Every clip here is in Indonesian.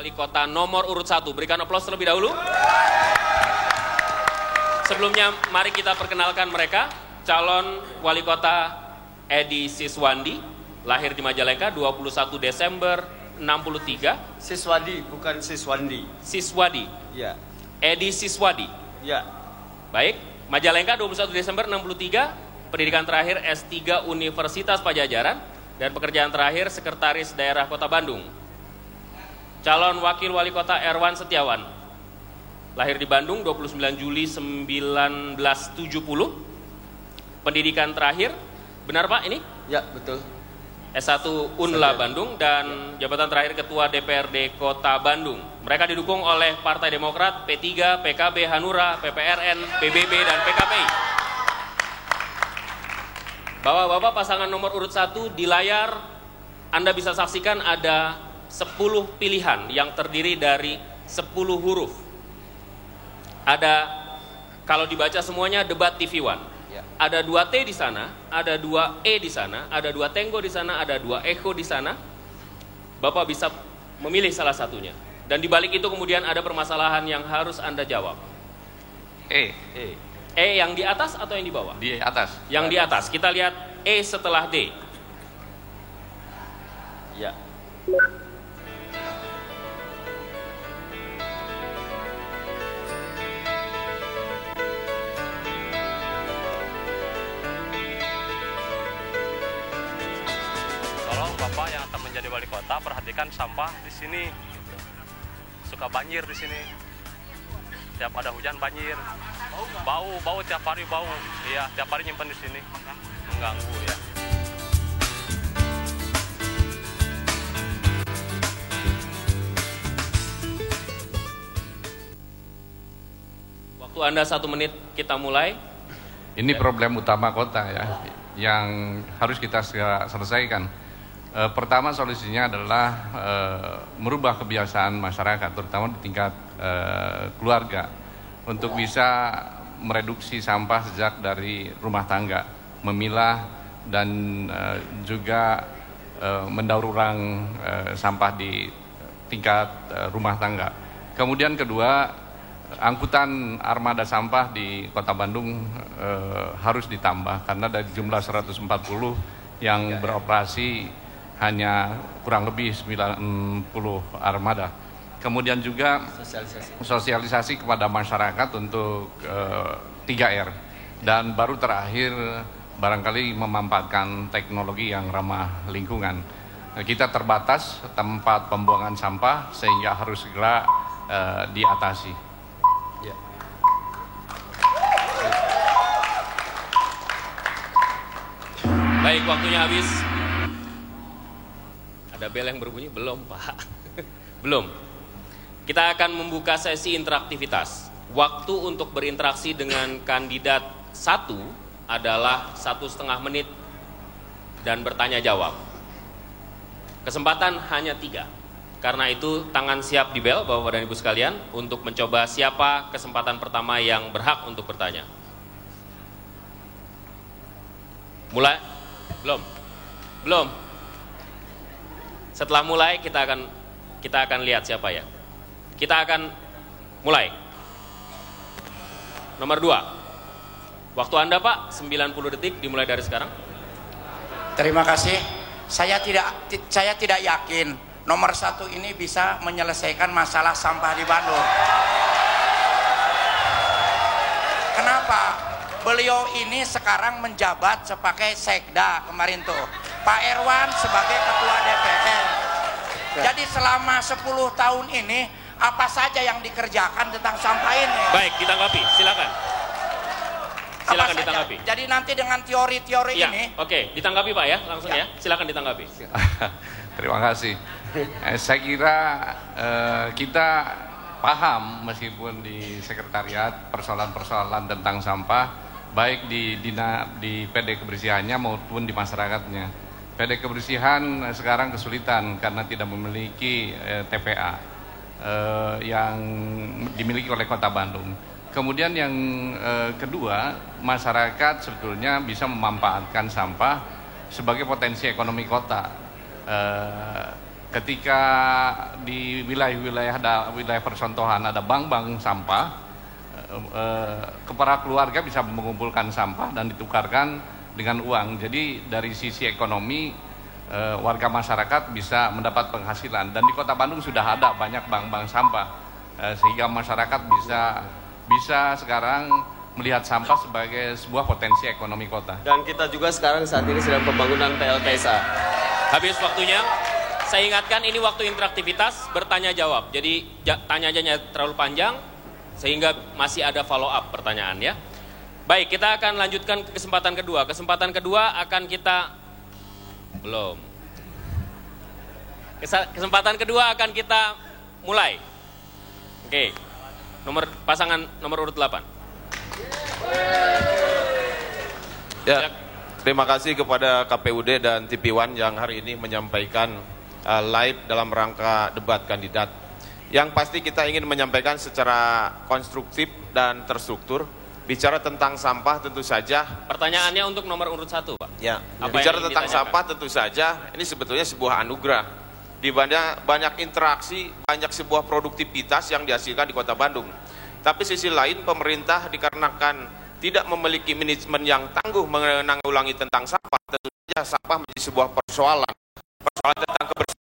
Wali Kota nomor urut 1. Berikan aplaus terlebih dahulu. Sebelumnya mari kita perkenalkan mereka. Calon Wali Kota Edi Siswandi, lahir di Majalengka 21 Desember 63. Siswadi, bukan Siswandi. Siswadi. Ya. Edi Siswadi. Ya. Baik, Majalengka 21 Desember 63, pendidikan terakhir S3 Universitas Pajajaran, dan pekerjaan terakhir Sekretaris Daerah Kota Bandung. Calon Wakil Wali Kota Erwan Setiawan, lahir di Bandung 29 Juli 1970, pendidikan terakhir, benar Pak ini? Ya, betul. S1 Unla Bandung, dan jabatan terakhir Ketua DPRD Kota Bandung. Mereka didukung oleh Partai Demokrat, P3, PKB, Hanura, PPRN, PBB, dan PKPI. Bapak-bapak, pasangan nomor urut 1 di layar Anda bisa saksikan ada 10 pilihan yang terdiri dari 10 huruf. Ada, kalau dibaca semuanya, debat TV One. Ada 2 T di sana, ada 2 E di sana, ada 2 Tango di sana, ada 2 Echo di sana. Bapak bisa memilih salah satunya. Dan di balik itu kemudian ada permasalahan yang harus Anda jawab. E yang di atas atau yang di bawah? Di atas. Yang di atas. Kita lihat E setelah D. Ya. Bapak yang akan menjadi wali kota, perhatikan sampah di sini. Suka banjir di sini. Tiap ada hujan banjir. Bau tiap hari bau. Iya, tiap hari nyimpen di sini. Mengganggu ya. Waktu Anda 1 menit, kita mulai. Ini problem utama kota ya, yang harus kita segera selesaikan. Pertama solusinya adalah merubah kebiasaan masyarakat, terutama di tingkat keluarga, untuk bisa mereduksi sampah sejak dari rumah tangga, memilah dan juga mendaur ulang sampah di tingkat rumah tangga. Kemudian kedua, angkutan armada sampah di Kota Bandung harus ditambah, karena dari jumlah 140 yang beroperasi hanya kurang lebih 90 armada. Kemudian juga sosialisasi kepada masyarakat untuk 3R. Dan baru terakhir barangkali memanfaatkan teknologi yang ramah lingkungan. Kita terbatas tempat pembuangan sampah sehingga harus segera diatasi. Ya. Baik, waktunya habis. Ada bel yang berbunyi? Belum, Pak. Belum. Kita akan membuka sesi interaktivitas. Waktu untuk berinteraksi dengan kandidat 1 adalah 1,5 menit dan bertanya jawab. Kesempatan hanya 3. Karena itu tangan siap di bel, Bapak dan Ibu sekalian, untuk mencoba siapa kesempatan pertama yang berhak untuk bertanya. Mulai? Belum. Setelah mulai kita akan lihat siapa ya. Kita akan mulai. Nomor 2. Waktu Anda Pak 90 detik dimulai dari sekarang. Terima kasih. Saya tidak yakin nomor 1 ini bisa menyelesaikan masalah sampah di Bandung. Kenapa? Beliau ini sekarang menjabat sebagai sekda kemarin tuh. Pak Erwan sebagai ketua DPR. Jadi selama 10 tahun ini apa saja yang dikerjakan tentang sampah ini? Baik, ditanggapi. Silakan ditanggapi. Jadi nanti dengan teori-teori ya, ini. Oke, ditanggapi Pak ya, langsung ya. Silakan ditanggapi. Terima kasih. Saya kira kita paham meskipun di sekretariat persoalan-persoalan tentang sampah, baik di PD kebersihannya maupun di masyarakatnya. PD kebersihan sekarang kesulitan karena tidak memiliki TPA yang dimiliki oleh Kota Bandung. Kemudian yang kedua, masyarakat sebetulnya bisa memanfaatkan sampah sebagai potensi ekonomi kota. ketika di wilayah percontohan ada bank-bank sampah, para keluarga bisa mengumpulkan sampah dan ditukarkan dengan uang. Jadi dari sisi ekonomi warga masyarakat bisa mendapat penghasilan. Dan di Kota Bandung sudah ada banyak bank-bank sampah, sehingga masyarakat bisa sekarang melihat sampah sebagai sebuah potensi ekonomi kota. Dan kita juga sekarang saat ini sedang pembangunan PLTSA. Habis waktunya. Saya ingatkan ini waktu interaktivitas bertanya jawab. Jadi tanya aja terlalu panjang sehingga masih ada follow up pertanyaan ya. Baik, kita akan lanjutkan ke kesempatan kedua. Kesempatan kedua akan kita belum. Kesempatan kedua akan kita mulai. Oke. Pasangan nomor urut 8. Ya, terima kasih kepada KPUD dan TV One yang hari ini menyampaikan live dalam rangka debat kandidat. Yang pasti kita ingin menyampaikan secara konstruktif dan terstruktur. Bicara tentang sampah tentu saja. Pertanyaannya untuk nomor urut 1, Pak. Ya, Apa bicara yang tentang ditanyakan? sampah tentu saja ini sebetulnya sebuah anugerah. Di banyak interaksi, banyak sebuah produktivitas yang dihasilkan di Kota Bandung. Tapi sisi lain pemerintah dikarenakan tidak memiliki manajemen yang tangguh menanggulangi tentang sampah, tentu saja sampah menjadi sebuah persoalan tentang kebersihan,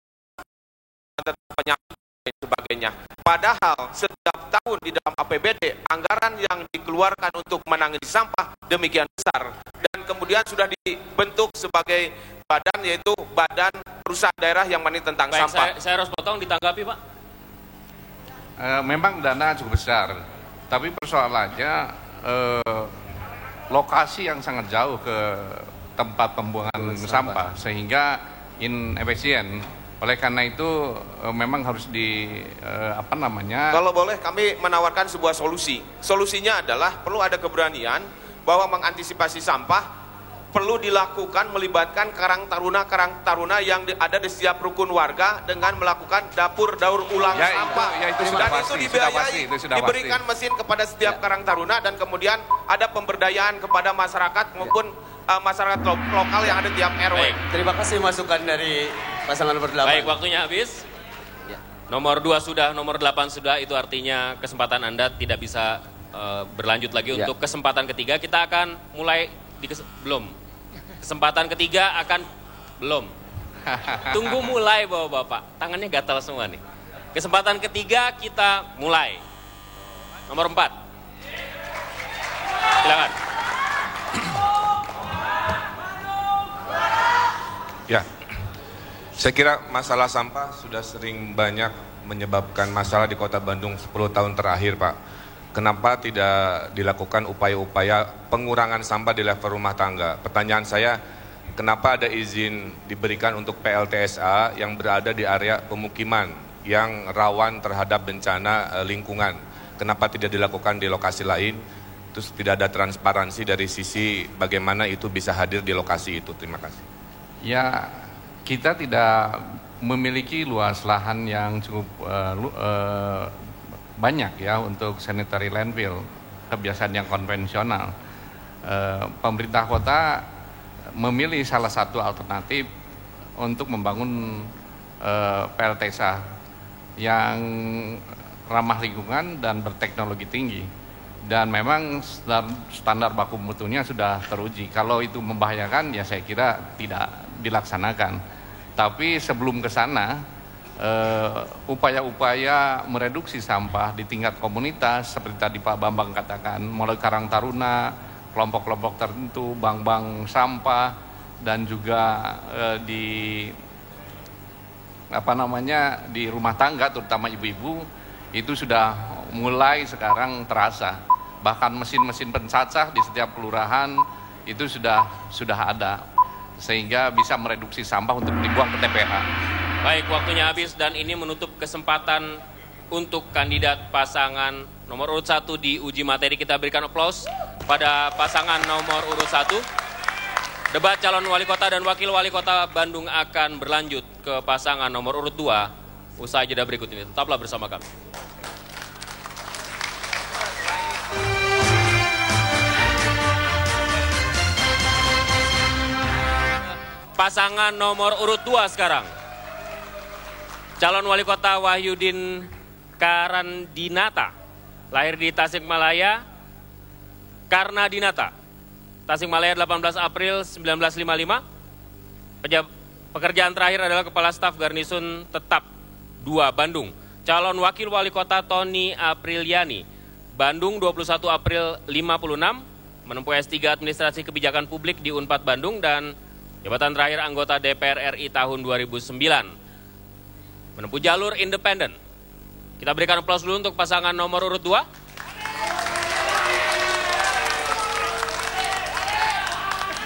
tentang penyakit dan sebagainya. Padahal setiap tahun di dalam APBD anggaran yang dikeluarkan untuk menangani sampah demikian besar, dan kemudian sudah dibentuk sebagai badan, yaitu Badan Perusahaan Daerah yang menangani tentang Baik, sampah. saya harus potong, ditanggapi Pak. Memang dana cukup besar, tapi persoalannya lokasi yang sangat jauh ke tempat pembuangan sampah sehingga inefisien. Oleh karena itu memang harus Kalau boleh kami menawarkan sebuah solusi. Solusinya adalah perlu ada keberanian bahwa mengantisipasi sampah perlu dilakukan melibatkan karang taruna yang ada di setiap rukun warga dengan melakukan dapur daur ulang sampah. Itu Dan sudah itu pasti, dibiayai, itu sudah diberikan pasti. mesin kepada setiap karang taruna, dan kemudian ada pemberdayaan kepada masyarakat maupun masyarakat lokal yang ada di tiap RW. Baik. Terima kasih masukan dari pasangan nomor 8. Baik, waktunya habis. Nomor 2 sudah, nomor 8 sudah, itu artinya kesempatan Anda tidak bisa berlanjut lagi. Untuk kesempatan ketiga kita akan mulai belum. Kesempatan ketiga akan belum. Tunggu mulai Bapak-bapak. Tangannya gatal semua nih. Kesempatan ketiga kita mulai. Nomor 4. Silakan. Ya, saya kira masalah sampah sudah sering banyak menyebabkan masalah di Kota Bandung 10 tahun terakhir, Pak. Kenapa tidak dilakukan upaya-upaya pengurangan sampah di level rumah tangga? Pertanyaan saya, kenapa ada izin diberikan untuk PLTSA yang berada di area pemukiman yang rawan terhadap bencana lingkungan? Kenapa tidak dilakukan di lokasi lain? Terus tidak ada transparansi dari sisi bagaimana itu bisa hadir di lokasi itu. Terima kasih. Ya, kita tidak memiliki luas lahan yang cukup banyak ya untuk sanitary landfill, kebiasaan yang konvensional. Pemerintah kota memilih salah satu alternatif untuk membangun PLTSA yang ramah lingkungan dan berteknologi tinggi. Dan memang standar baku mutunya sudah teruji. Kalau itu membahayakan ya saya kira tidak dilaksanakan. Tapi sebelum ke sana, upaya-upaya mereduksi sampah di tingkat komunitas seperti tadi Pak Bambang katakan, mulai Karang Taruna, kelompok-kelompok tertentu, bank-bank sampah, dan juga di rumah tangga terutama ibu-ibu itu sudah mulai sekarang terasa. Bahkan mesin-mesin pensacah di setiap kelurahan itu sudah ada, sehingga bisa mereduksi sampah untuk dibuang ke TPH. Baik, waktunya habis dan ini menutup kesempatan untuk kandidat pasangan nomor urut 1 di uji materi. Kita berikan aplaus pada pasangan nomor urut 1. Debat calon wali kota dan wakil wali kota Bandung akan berlanjut ke pasangan nomor urut 2 usai jeda berikut ini. Tetaplah bersama kami. Pasangan nomor urut 2 sekarang. Calon Wali Kota Wahyudin Karandinata, lahir di Tasikmalaya, Karnadinata, Tasikmalaya 18 April 1955. Pekerjaan terakhir adalah Kepala Staf Garnisun Tetap 2 Bandung. Calon Wakil Wali Kota Tony Apriliani, Bandung 21 April 56, menempuh S3 Administrasi Kebijakan Publik di Unpad Bandung, dan jabatan terakhir anggota DPR RI tahun 2009. Menempuh jalur independen. Kita berikan aplaus dulu untuk pasangan nomor urut 2.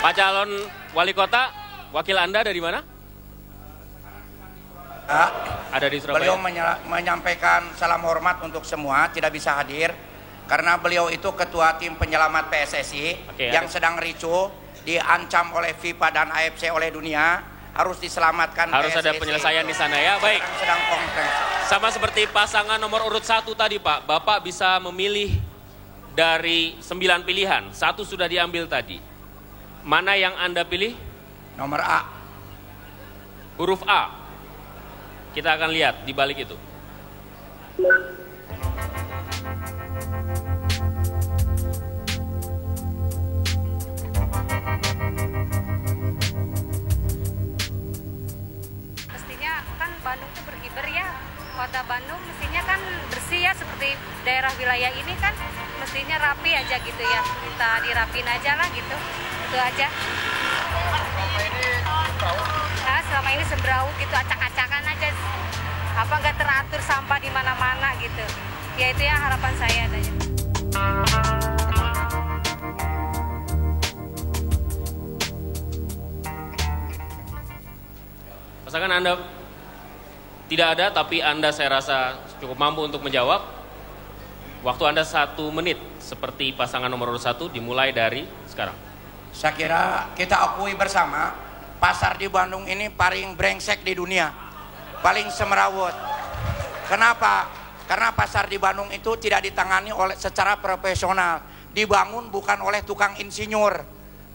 Pak calon Wali Kota, wakil Anda dari mana? Ada di Surabaya. Beliau menyampaikan salam hormat untuk semua, tidak bisa hadir karena beliau itu ketua tim penyelamat PSSI yang sedang ricuh, diancam oleh FIFA dan AFC oleh dunia, harus diselamatkan. Harus PSSI. ada penyelesaian di sana ya, baik. Sedang konferensi. Sama seperti pasangan nomor urut 1 tadi Pak, Bapak bisa memilih dari 9 pilihan, 1 sudah diambil tadi. Mana yang Anda pilih? Nomor A. Huruf A. Kita akan lihat di balik itu. Mestinya kan Bandung tuh berkibar ya. Kota Bandung mestinya kan bersih ya, seperti daerah wilayah ini kan mestinya rapi aja gitu ya. Minta dirapin aja lah gitu. Itu aja. Nah, selama ini sembraut gitu, acak-acakan aja. Apa nggak teratur sampah di mana-mana gitu. Ya itu ya harapan saya. Pasangan Anda tidak ada, tapi Anda saya rasa cukup mampu untuk menjawab. Waktu Anda 1 menit, seperti pasangan nomor urut 1, dimulai dari sekarang. Saya kira kita akui bersama, pasar di Bandung ini paling brengsek di dunia, paling semerawut. Kenapa? Karena pasar di Bandung itu tidak ditangani secara profesional, dibangun bukan oleh tukang insinyur,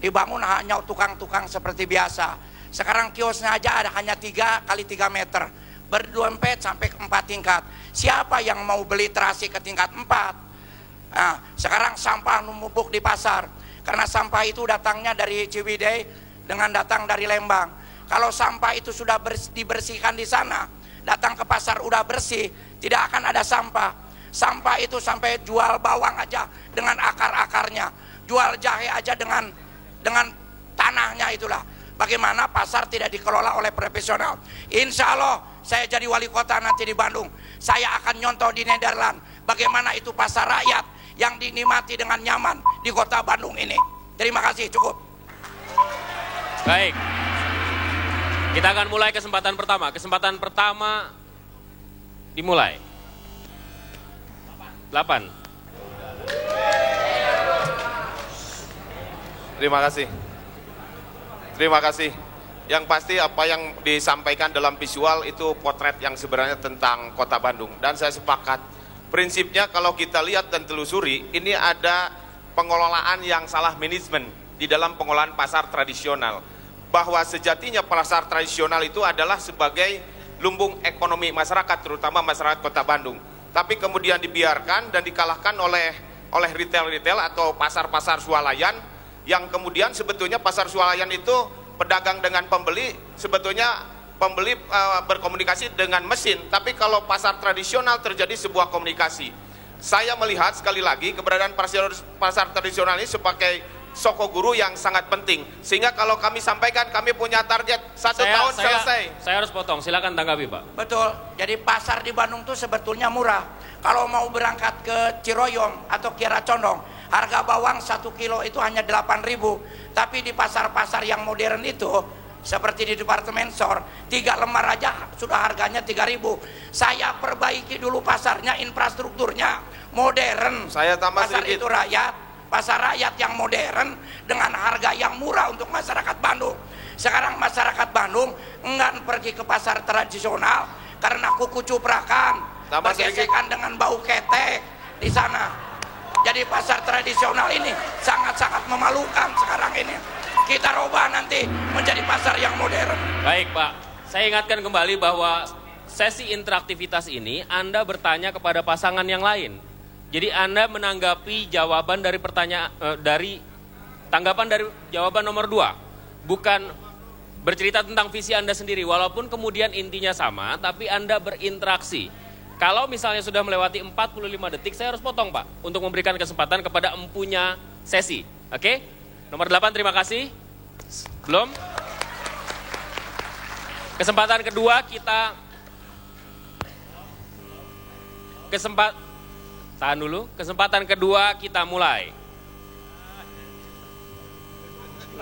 dibangun hanya tukang-tukang seperti biasa. Sekarang kiosnya aja ada hanya 3 kali 3 meter, berdempet sampai ke 4 tingkat. Siapa yang mau beli terasi ke tingkat 4? Nah, sekarang sampah numpuk di pasar, karena sampah itu datangnya dari Ciwidey dengan datang dari Lembang. Kalau sampah itu sudah dibersihkan di sana, datang ke pasar udah bersih, tidak akan ada sampah. Sampah itu sampai jual bawang aja dengan akar-akarnya, jual jahe aja dengan tanahnya itulah. Bagaimana pasar tidak dikelola oleh profesional. Insya Allah saya jadi wali kota nanti di Bandung, saya akan nyontoh di Nederland bagaimana itu pasar rakyat yang dinikmati dengan nyaman di kota Bandung ini. Terima kasih, cukup. Baik. Kita akan mulai kesempatan pertama. Kesempatan pertama dimulai. 8. Terima kasih. Terima kasih. Yang pasti apa yang disampaikan dalam visual itu potret yang sebenarnya tentang kota Bandung. Dan saya sepakat. Prinsipnya kalau kita lihat dan telusuri, ini ada pengelolaan yang salah manajemen di dalam pengelolaan pasar tradisional. Bahwa sejatinya pasar tradisional itu adalah sebagai lumbung ekonomi masyarakat, terutama masyarakat kota Bandung. Tapi kemudian dibiarkan dan dikalahkan oleh retail-retail atau pasar-pasar swalayan, yang kemudian sebetulnya pasar swalayan itu pedagang dengan pembeli, sebetulnya pembeli berkomunikasi dengan mesin, tapi kalau pasar tradisional terjadi sebuah komunikasi. Saya melihat sekali lagi keberadaan pasar tradisional ini sebagai soko guru yang sangat penting, sehingga kalau kami sampaikan kami punya target 1 tahun selesai. Saya harus potong, silakan tanggapi Pak. Betul, jadi pasar di Bandung tuh sebetulnya murah. Kalau mau berangkat ke Ciroyom atau Kiara Condong, harga bawang 1 kilo itu hanya 8.000. Tapi di pasar-pasar yang modern itu, seperti di departemen store, 3 lembar aja sudah harganya 3.000. Saya perbaiki dulu pasarnya, infrastrukturnya modern. Saya tambah pasar sedikit. itu rakyat, pasar rakyat yang modern dengan harga yang murah untuk masyarakat Bandung. Sekarang masyarakat Bandung enggan pergi ke pasar tradisional karena kuku cuprakan, bergesekan dengan bau ketek di sana. Jadi pasar tradisional ini sangat-sangat memalukan sekarang ini. Kita rubah nanti menjadi pasar yang modern. Baik Pak, saya ingatkan kembali bahwa sesi interaktivitas ini Anda bertanya kepada pasangan yang lain. Jadi Anda menanggapi jawaban dari tanggapan dari jawaban nomor 2. Bukan bercerita tentang visi Anda sendiri, walaupun kemudian intinya sama, tapi Anda berinteraksi. Kalau misalnya sudah melewati 45 detik, saya harus potong Pak, untuk memberikan kesempatan kepada empunya sesi. Oke? Nomor 8, terima kasih. Belum? Kesempatan kedua kita... Tahan dulu. Kesempatan kedua kita mulai.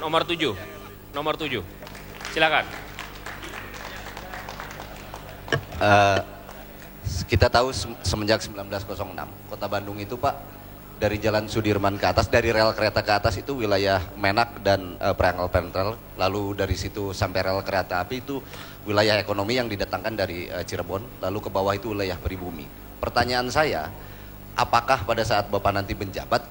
Nomor 7. Silakan. Kita tahu semenjak 1906 Kota Bandung itu Pak, dari Jalan Sudirman ke atas, dari rel kereta ke atas itu wilayah Menak dan Preangel-Pentel, lalu dari situ sampai rel kereta api itu wilayah ekonomi yang didatangkan dari Cirebon, lalu ke bawah itu wilayah pribumi. Pertanyaan saya, apakah pada saat Bapak nanti menjabat,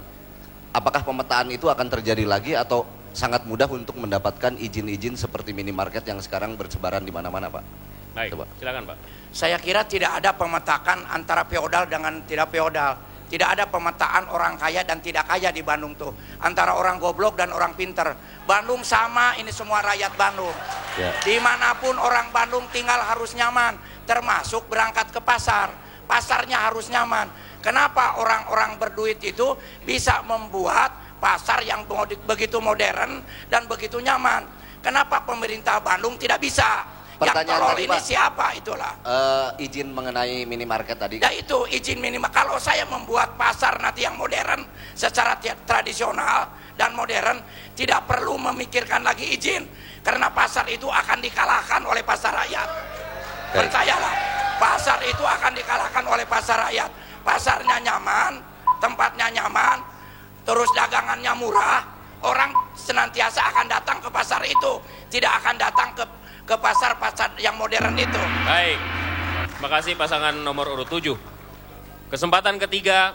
apakah pemetaan itu akan terjadi lagi atau sangat mudah untuk mendapatkan izin-izin seperti minimarket yang sekarang bersebaran di mana-mana Pak? Baik, Coba. silakan Pak. Saya kira tidak ada pemetakan antara feodal dengan tidak feodal. Tidak ada pemetaan orang kaya dan tidak kaya di Bandung tuh. Antara orang goblok dan orang pinter. Bandung sama, ini semua rakyat Bandung. Ya. Dimanapun orang Bandung tinggal harus nyaman. Termasuk berangkat ke pasar. Pasarnya harus nyaman. Kenapa orang-orang berduit itu bisa membuat pasar yang begitu modern dan begitu nyaman? Kenapa pemerintah Bandung tidak bisa? Yang tolol tadi, ini Pak, siapa itulah? Izin mengenai minimarket tadi. Ya itu izin minimal. Kalau saya membuat pasar nanti yang modern secara tradisional dan modern, tidak perlu memikirkan lagi izin, karena pasar itu akan dikalahkan oleh pasar rakyat. Percayalah, pasar itu akan dikalahkan oleh pasar rakyat. Pasarnya nyaman, tempatnya nyaman, terus dagangannya murah, orang senantiasa akan datang ke pasar itu, tidak akan datang ke pasar-pasar yang modern itu. Baik, terima kasih pasangan nomor urut 7. Kesempatan ketiga.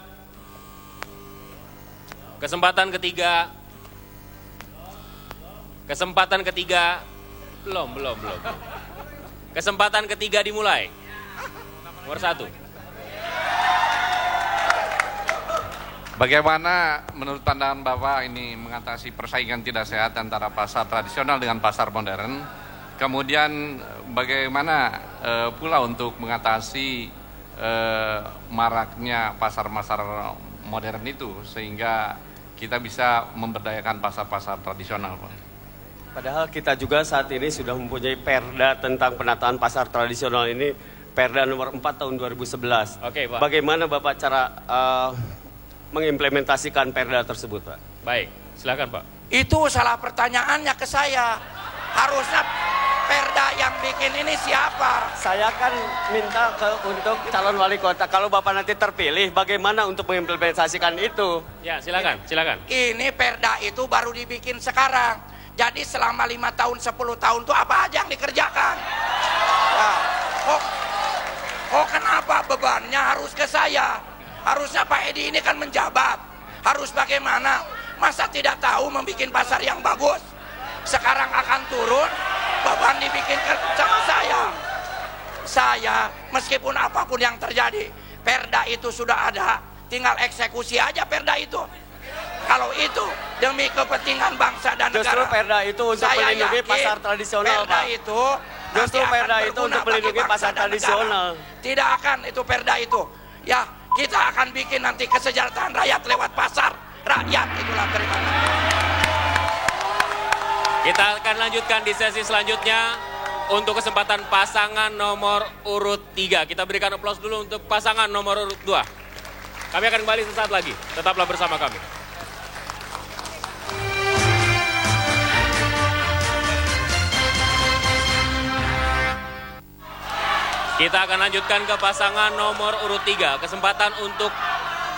Belum. Kesempatan ketiga dimulai. Nomor 1. Bagaimana menurut pandangan Bapak ini mengatasi persaingan tidak sehat antara pasar tradisional dengan pasar modern? Kemudian bagaimana pula untuk mengatasi maraknya pasar-pasar modern itu sehingga kita bisa memberdayakan pasar-pasar tradisional, Pak? Padahal kita juga saat ini sudah mempunyai perda tentang penataan pasar tradisional ini, perda nomor 4 tahun 2011. Oke, Pak. Bagaimana Bapak cara mengimplementasikan perda tersebut, Pak? Baik, silakan Pak. Itu salah pertanyaannya ke saya. Harusnya perda yang bikin ini siapa? Saya kan minta untuk calon wali kota, kalau Bapak nanti terpilih, bagaimana untuk mengimplementasikan itu? Ya, silakan. Ini perda itu baru dibikin sekarang. Jadi selama 5 tahun, 10 tahun itu apa aja yang dikerjakan? Nah, kok kenapa bebannya harus ke saya? Harusnya Pak Edi ini kan menjabat. Harus bagaimana? Masa tidak tahu membuat pasar yang bagus? Sekarang akan turun, beban dibikin sama saya. Saya, meskipun apapun yang terjadi, perda itu sudah ada, tinggal eksekusi aja perda itu. Kalau itu demi kepentingan bangsa dan negara. Justru perda itu untuk melindungi pasar tradisional, perda Pak. Itu justru perda itu untuk melindungi pasar tradisional. Tidak akan itu perda itu. Ya, kita akan bikin nanti kesejahteraan rakyat lewat pasar rakyat. Itulah terima kasih. Kita akan lanjutkan di sesi selanjutnya untuk kesempatan pasangan nomor urut 3. Kita berikan aplaus dulu untuk pasangan nomor urut 2. Kami akan kembali sesaat lagi. Tetaplah bersama kami. Kita akan lanjutkan ke pasangan nomor urut 3.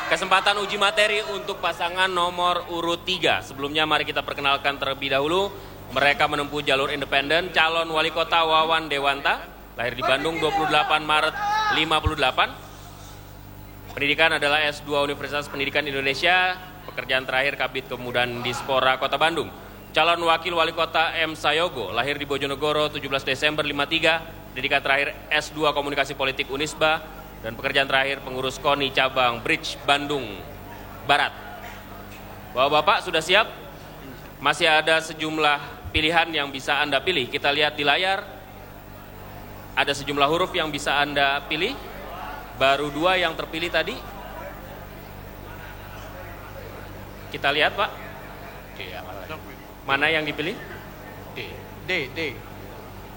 Kesempatan uji materi untuk pasangan nomor urut 3. Sebelumnya mari kita perkenalkan terlebih dahulu. Mereka menempuh jalur independen, calon wali kota Wawan Dewanta, lahir di Bandung 28 Maret 58. Pendidikan adalah S2 Universitas Pendidikan Indonesia, pekerjaan terakhir Kabid Kemudahan Dispora Kota Bandung. Calon wakil wali kota M. Sayogo, lahir di Bojonegoro 17 Desember 53. pendidikan terakhir S2 Komunikasi Politik Unisba, dan pekerjaan terakhir pengurus KONI Cabang Bridge Bandung Barat. Bapak-bapak sudah siap? Masih ada sejumlah pilihan yang bisa Anda pilih. Kita lihat di layar, ada sejumlah huruf yang bisa Anda pilih. Baru 2 yang terpilih tadi. Kita lihat, Pak. Mana yang dipilih? D.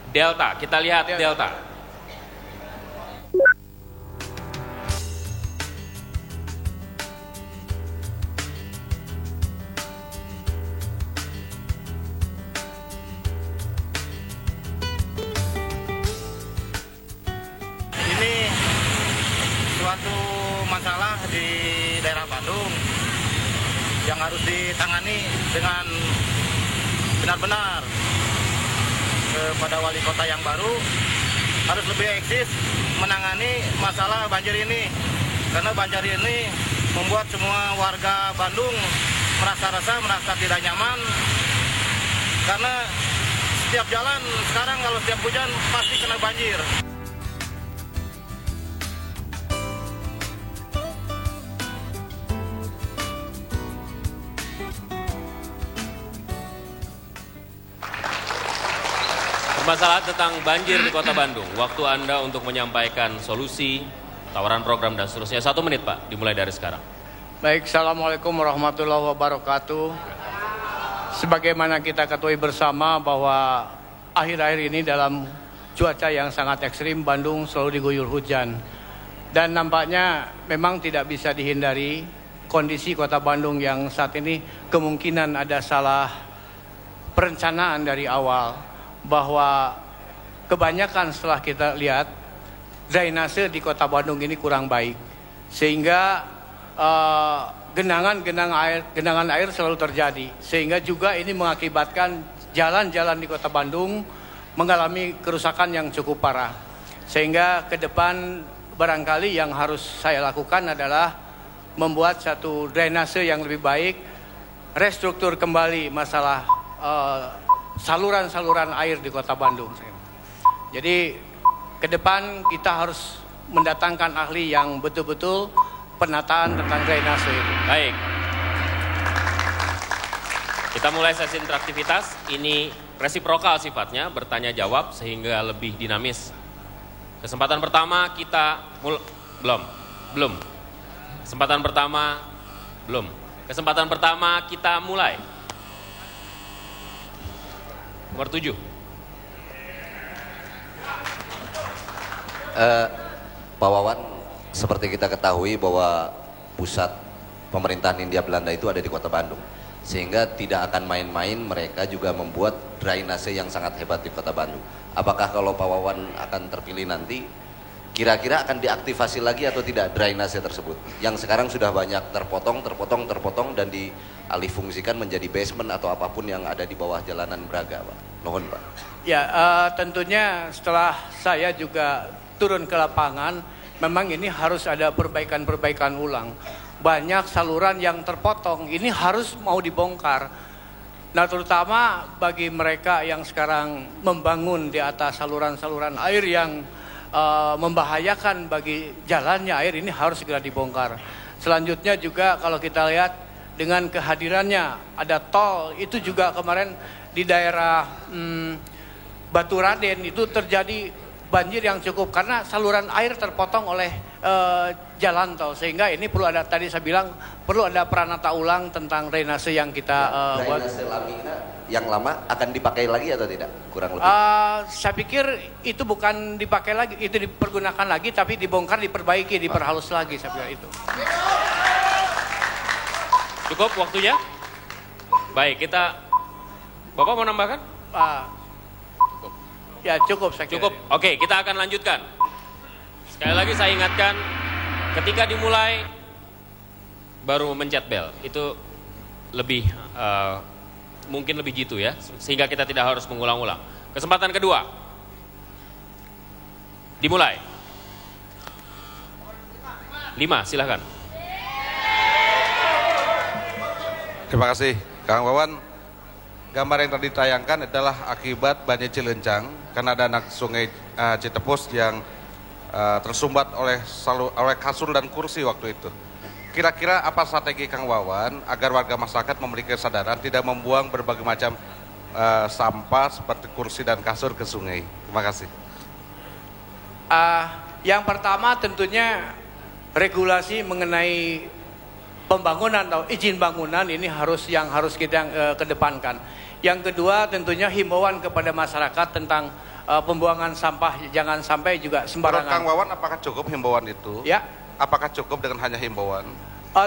Delta. Kita lihat Delta. Ini suatu masalah di daerah Bandung yang harus ditangani dengan benar-benar. Kepada wali kota yang baru harus lebih eksis menangani masalah banjir ini, karena banjir ini membuat semua warga Bandung merasa tidak nyaman, karena setiap jalan sekarang kalau setiap hujan pasti kena banjir. Masalah tentang banjir di Kota Bandung. Waktu Anda untuk menyampaikan solusi, tawaran program dan seterusnya. 1 menit, Pak, dimulai dari sekarang. Baik, Assalamualaikum warahmatullahi wabarakatuh. Sebagaimana kita ketahui bersama bahwa akhir-akhir ini dalam cuaca yang sangat ekstrim, Bandung selalu diguyur hujan. Dan nampaknya memang tidak bisa dihindari kondisi Kota Bandung yang saat ini kemungkinan ada salah perencanaan dari awal. Bahwa kebanyakan setelah kita lihat drainase di Kota Bandung ini kurang baik, sehingga genangan air selalu terjadi, sehingga juga ini mengakibatkan jalan-jalan di Kota Bandung mengalami kerusakan yang cukup parah. Sehingga ke depan barangkali yang harus saya lakukan adalah membuat satu drainase yang lebih baik, restruktur kembali masalah saluran-saluran air di Kota Bandung. Jadi ke depan kita harus mendatangkan ahli yang betul-betul penataan tentang drainase itu. Baik. Kita mulai sesi interaktivitas. Ini resiprokal sifatnya, bertanya jawab sehingga lebih dinamis. Kesempatan pertama kita belum. Kesempatan pertama belum. Kesempatan pertama kita mulai. Nomor 7. Pak Wawan, seperti kita ketahui bahwa pusat pemerintahan Hindia Belanda itu ada di Kota Bandung. Sehingga tidak akan main-main, mereka juga membuat drainase yang sangat hebat di Kota Bandung. Apakah kalau Pak Wawan akan terpilih nanti, kira-kira akan diaktifasi lagi atau tidak drainase tersebut? Yang sekarang sudah banyak terpotong dan dialihfungsikan menjadi basement atau apapun yang ada di bawah jalanan Braga, Pak. Mohon, Pak. Ya, tentunya setelah saya juga turun ke lapangan, memang ini harus ada perbaikan-perbaikan ulang. Banyak saluran yang terpotong, ini harus mau dibongkar. Nah, terutama bagi mereka yang sekarang membangun di atas saluran-saluran air yang membahayakan bagi jalannya air, ini harus segera dibongkar. Selanjutnya juga kalau kita lihat dengan kehadirannya ada tol, itu juga kemarin di daerah Batu Raden itu terjadi banjir yang cukup karena saluran air terpotong oleh jalan tol, sehingga ini perlu ada, tadi saya bilang perlu ada peranata ulang tentang drainase yang kita buat. Drainase Lamina yang lama akan dipakai lagi atau tidak? Kurang lebih. Saya pikir itu bukan dipakai lagi, itu dipergunakan lagi, tapi dibongkar, diperbaiki, diperhalus lagi, saya pikir itu. Cukup waktunya? Baik, Bapak mau nambahkan? Ya cukup saya kira. Cukup. Oke, kita akan lanjutkan. Sekali lagi saya ingatkan, ketika dimulai baru memencet bel, itu lebih mungkin lebih jitu ya, sehingga kita tidak harus mengulang-ulang. Kesempatan kedua, dimulai. 5, silahkan. Terima kasih, Kang Wawan. gambar yang tadi ditayangkan adalah akibat banjir Cilencang karena ada anak sungai Citepus yang tersumbat oleh kasur dan kursi waktu itu. Kira-kira apa strategi Kang Wawan agar warga masyarakat memiliki kesadaran tidak membuang berbagai macam sampah seperti kursi dan kasur ke sungai? Terima kasih. Yang pertama tentunya regulasi mengenai pembangunan atau izin bangunan ini harus kita kedepankan. Yang kedua tentunya himbauan kepada masyarakat tentang pembuangan sampah jangan sampai juga sembarangan. Menurut Kang Wawan apakah cukup himbauan itu? Ya. Apakah cukup dengan hanya himbauan?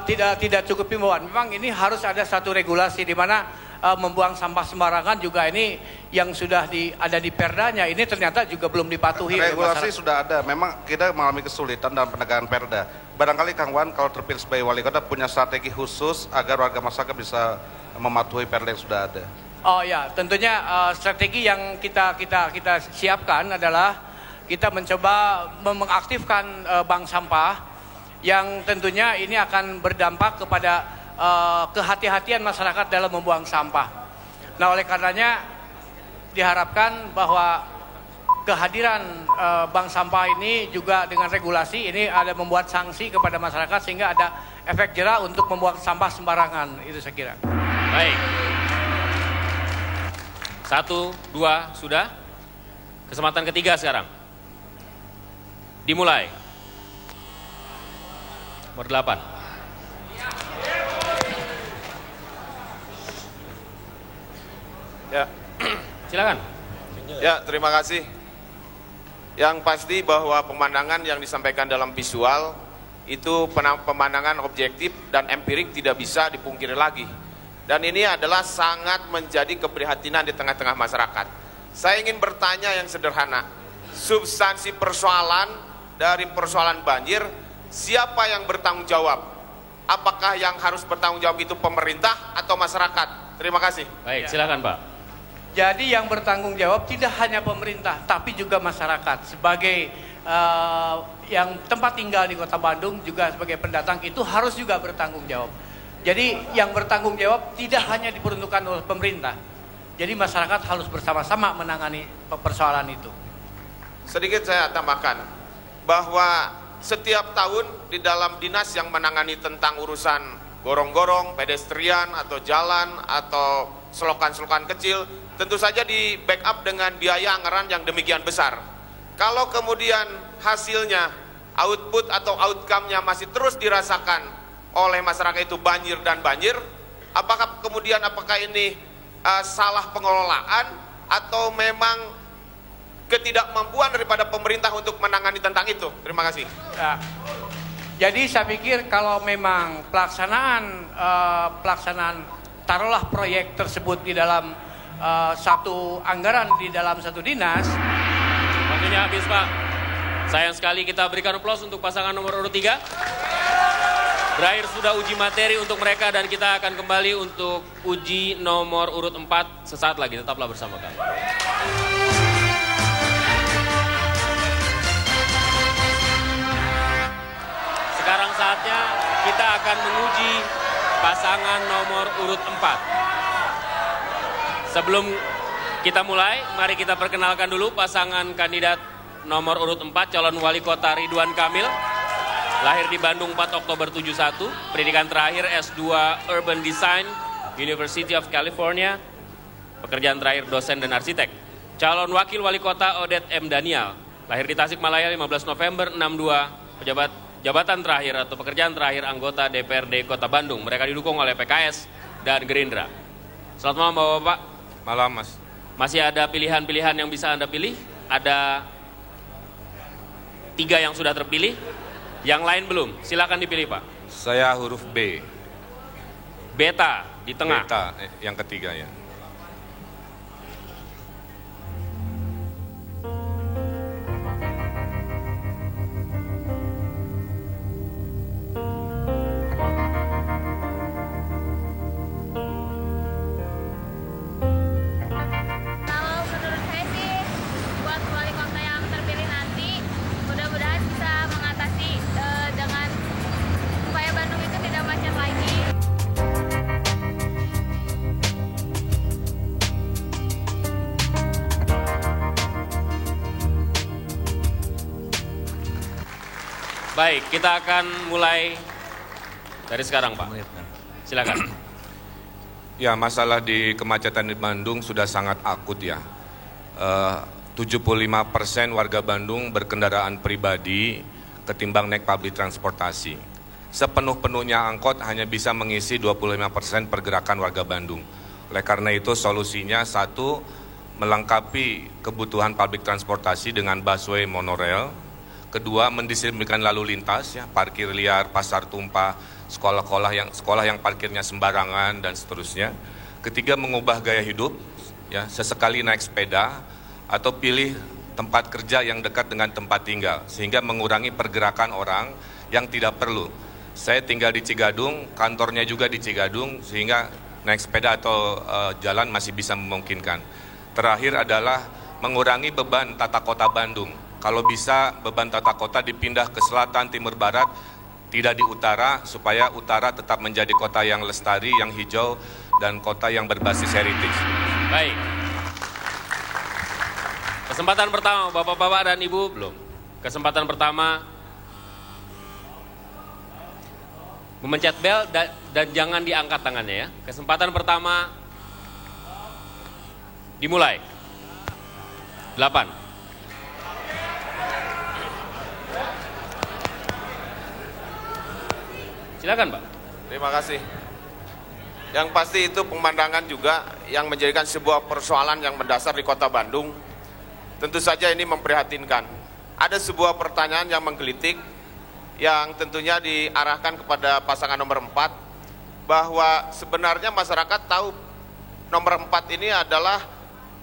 Tidak cukup himbauan. Memang ini harus ada satu regulasi di mana membuang sampah sembarangan juga ini yang sudah ada di perdanya ini ternyata juga belum dipatuhi. Regulasi sudah ada, memang kita mengalami kesulitan dalam penegakan perda. Barangkali Kang Wan kalau terpilih sebagai wali kota punya strategi khusus agar warga masyarakat bisa mematuhi perda yang sudah ada. Oh ya, tentunya strategi yang kita siapkan adalah kita mencoba mengaktifkan bank sampah yang tentunya ini akan berdampak kepada kehati-hatian masyarakat dalam membuang sampah. Nah, oleh karenanya diharapkan bahwa kehadiran bank sampah ini juga dengan regulasi ini ada membuat sanksi kepada masyarakat sehingga ada efek jera untuk membuang sampah sembarangan. Itu saya kira. Baik. 1, 2 sudah. Kesempatan ketiga sekarang. Dimulai. Nomor 8. Ya, silakan. Ya, terima kasih. Yang pasti bahwa pemandangan yang disampaikan dalam visual itu pemandangan objektif dan empirik tidak bisa dipungkiri lagi. Dan ini adalah sangat menjadi keprihatinan di tengah-tengah masyarakat. Saya ingin bertanya yang sederhana. Substansi persoalan dari persoalan banjir, siapa yang bertanggung jawab? Apakah yang harus bertanggung jawab itu pemerintah atau masyarakat? Terima kasih. Baik, silakan Pak. Jadi yang bertanggung jawab tidak hanya pemerintah, tapi juga masyarakat. Sebagai yang tempat tinggal di Kota Bandung, juga sebagai pendatang itu harus juga bertanggung jawab. Jadi yang bertanggung jawab tidak hanya diperuntukkan oleh pemerintah. Jadi masyarakat harus bersama-sama menangani persoalan itu. Sedikit saya tambahkan, bahwa setiap tahun di dalam dinas yang menangani tentang urusan gorong-gorong, pedestrian, atau jalan, atau selokan-selokan kecil, tentu saja di backup dengan biaya anggaran yang demikian besar. Kalau kemudian hasilnya, output atau outcome-nya masih terus dirasakan oleh masyarakat itu banjir dan banjir, apakah ini salah pengelolaan atau memang ketidakmampuan daripada pemerintah untuk menangani tentang itu? Terima kasih. Ya. Jadi saya pikir kalau memang pelaksanaan taruhlah proyek tersebut di dalam satu anggaran di dalam satu dinas. Waktunya habis Pak. Sayang sekali, kita berikan aplaus untuk pasangan nomor urut 3. Berakhir sudah uji materi untuk mereka dan kita akan kembali untuk uji nomor urut 4 sesaat lagi. Tetaplah bersama kami. Sekarang saatnya kita akan menguji pasangan nomor urut 4. Sebelum kita mulai, mari kita perkenalkan dulu pasangan kandidat nomor urut 4, calon wali kota Ridwan Kamil. Lahir di Bandung 4 Oktober 71, pendidikan terakhir S2 Urban Design, University of California, pekerjaan terakhir dosen dan arsitek. Calon wakil wali kota Odet M. Daniel, lahir di Tasikmalaya 15 November 62, jabatan terakhir atau pekerjaan terakhir anggota DPRD Kota Bandung. Mereka didukung oleh PKS dan Gerindra. Selamat malam Bapak-Bapak. Malam Mas. Masih ada pilihan-pilihan yang bisa Anda pilih. Ada 3 yang sudah terpilih. Yang lain belum. Silakan dipilih Pak. Saya huruf B. Beta di tengah. Beta yang ketiga ya. Baik, kita akan mulai dari sekarang, Pak. Silakan. Ya, masalah di kemacetan di Bandung sudah sangat akut ya. 75% warga Bandung berkendaraan pribadi ketimbang naik public transportasi. Sepenuh-penuhnya angkot hanya bisa mengisi 25% pergerakan warga Bandung. Oleh karena itu solusinya satu, melengkapi kebutuhan public transportasi dengan busway monorail. Kedua, mendisiplinkan lalu lintas ya, parkir liar, pasar tumpah, sekolah yang parkirnya sembarangan dan seterusnya. Ketiga, mengubah gaya hidup ya, sesekali naik sepeda atau pilih tempat kerja yang dekat dengan tempat tinggal sehingga mengurangi pergerakan orang yang tidak perlu. Saya tinggal di Cigadung, kantornya juga di Cigadung sehingga naik sepeda atau jalan masih bisa memungkinkan. Terakhir adalah mengurangi beban tata kota Bandung. Kalau bisa beban tata kota dipindah ke selatan, timur, barat, tidak di utara, supaya utara tetap menjadi kota yang lestari, yang hijau, dan kota yang berbasis heritage. Baik. Kesempatan pertama, Bapak-Bapak dan Ibu, belum. Kesempatan pertama, memencet bel dan jangan diangkat tangannya ya. Kesempatan pertama, dimulai. 8. Silakan, Pak. Terima kasih. Yang pasti itu pemandangan juga yang menjadikan sebuah persoalan yang mendasar di Kota Bandung. Tentu saja ini memprihatinkan. Ada sebuah pertanyaan yang menggelitik yang tentunya diarahkan kepada pasangan nomor 4 bahwa sebenarnya masyarakat tahu nomor 4 ini adalah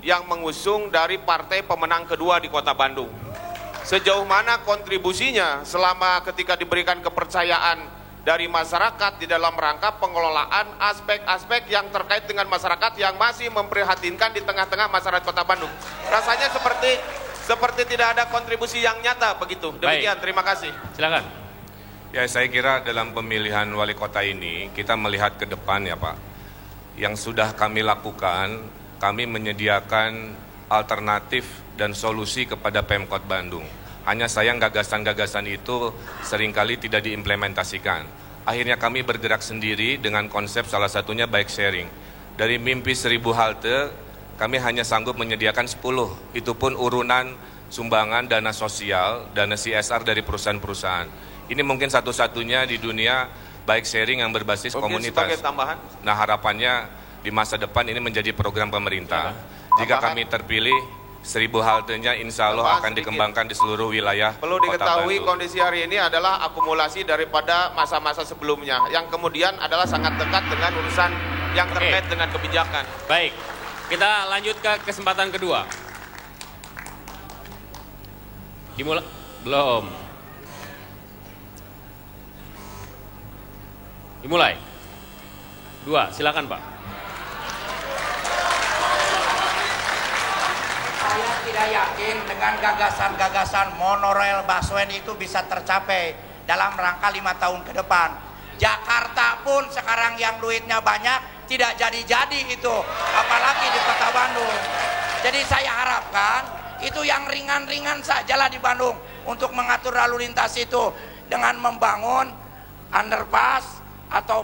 yang mengusung dari partai pemenang kedua di Kota Bandung. Sejauh mana kontribusinya selama ketika diberikan kepercayaan dari masyarakat di dalam rangka pengelolaan aspek-aspek yang terkait dengan masyarakat yang masih memprihatinkan di tengah-tengah masyarakat Kota Bandung. Rasanya seperti tidak ada kontribusi yang nyata begitu. Demikian, terima kasih. Silakan. Ya, saya kira dalam pemilihan wali kota ini kita melihat ke depan ya Pak. Yang sudah kami lakukan, kami menyediakan alternatif dan solusi kepada Pemkot Bandung. Hanya sayang gagasan-gagasan itu seringkali tidak diimplementasikan. Akhirnya kami bergerak sendiri dengan konsep salah satunya bike sharing. Dari mimpi 1000 halte, kami hanya sanggup menyediakan 10. Itu pun urunan sumbangan dana sosial, dana CSR dari perusahaan-perusahaan. Ini mungkin satu-satunya di dunia bike sharing yang berbasis komunitas. Sebagai tambahan? Nah, harapannya di masa depan ini menjadi program pemerintah. Jika kami terpilih, 1000 haltenya insya Allah akan dikembangkan di seluruh wilayah. Perlu diketahui kondisi hari ini adalah akumulasi daripada masa-masa sebelumnya, yang kemudian adalah sangat dekat dengan urusan yang terkait dengan kebijakan. Baik, kita lanjut ke kesempatan kedua. Dimulai? Belum. Dimulai. 2, silakan Pak. Saya tidak yakin dengan gagasan-gagasan monorail busway itu bisa tercapai dalam rangka 5 tahun ke depan. Jakarta pun sekarang yang duitnya banyak tidak jadi-jadi itu, apalagi di Kota Bandung. Jadi saya harapkan itu yang ringan-ringan sajalah di Bandung untuk mengatur lalu lintas itu dengan membangun underpass atau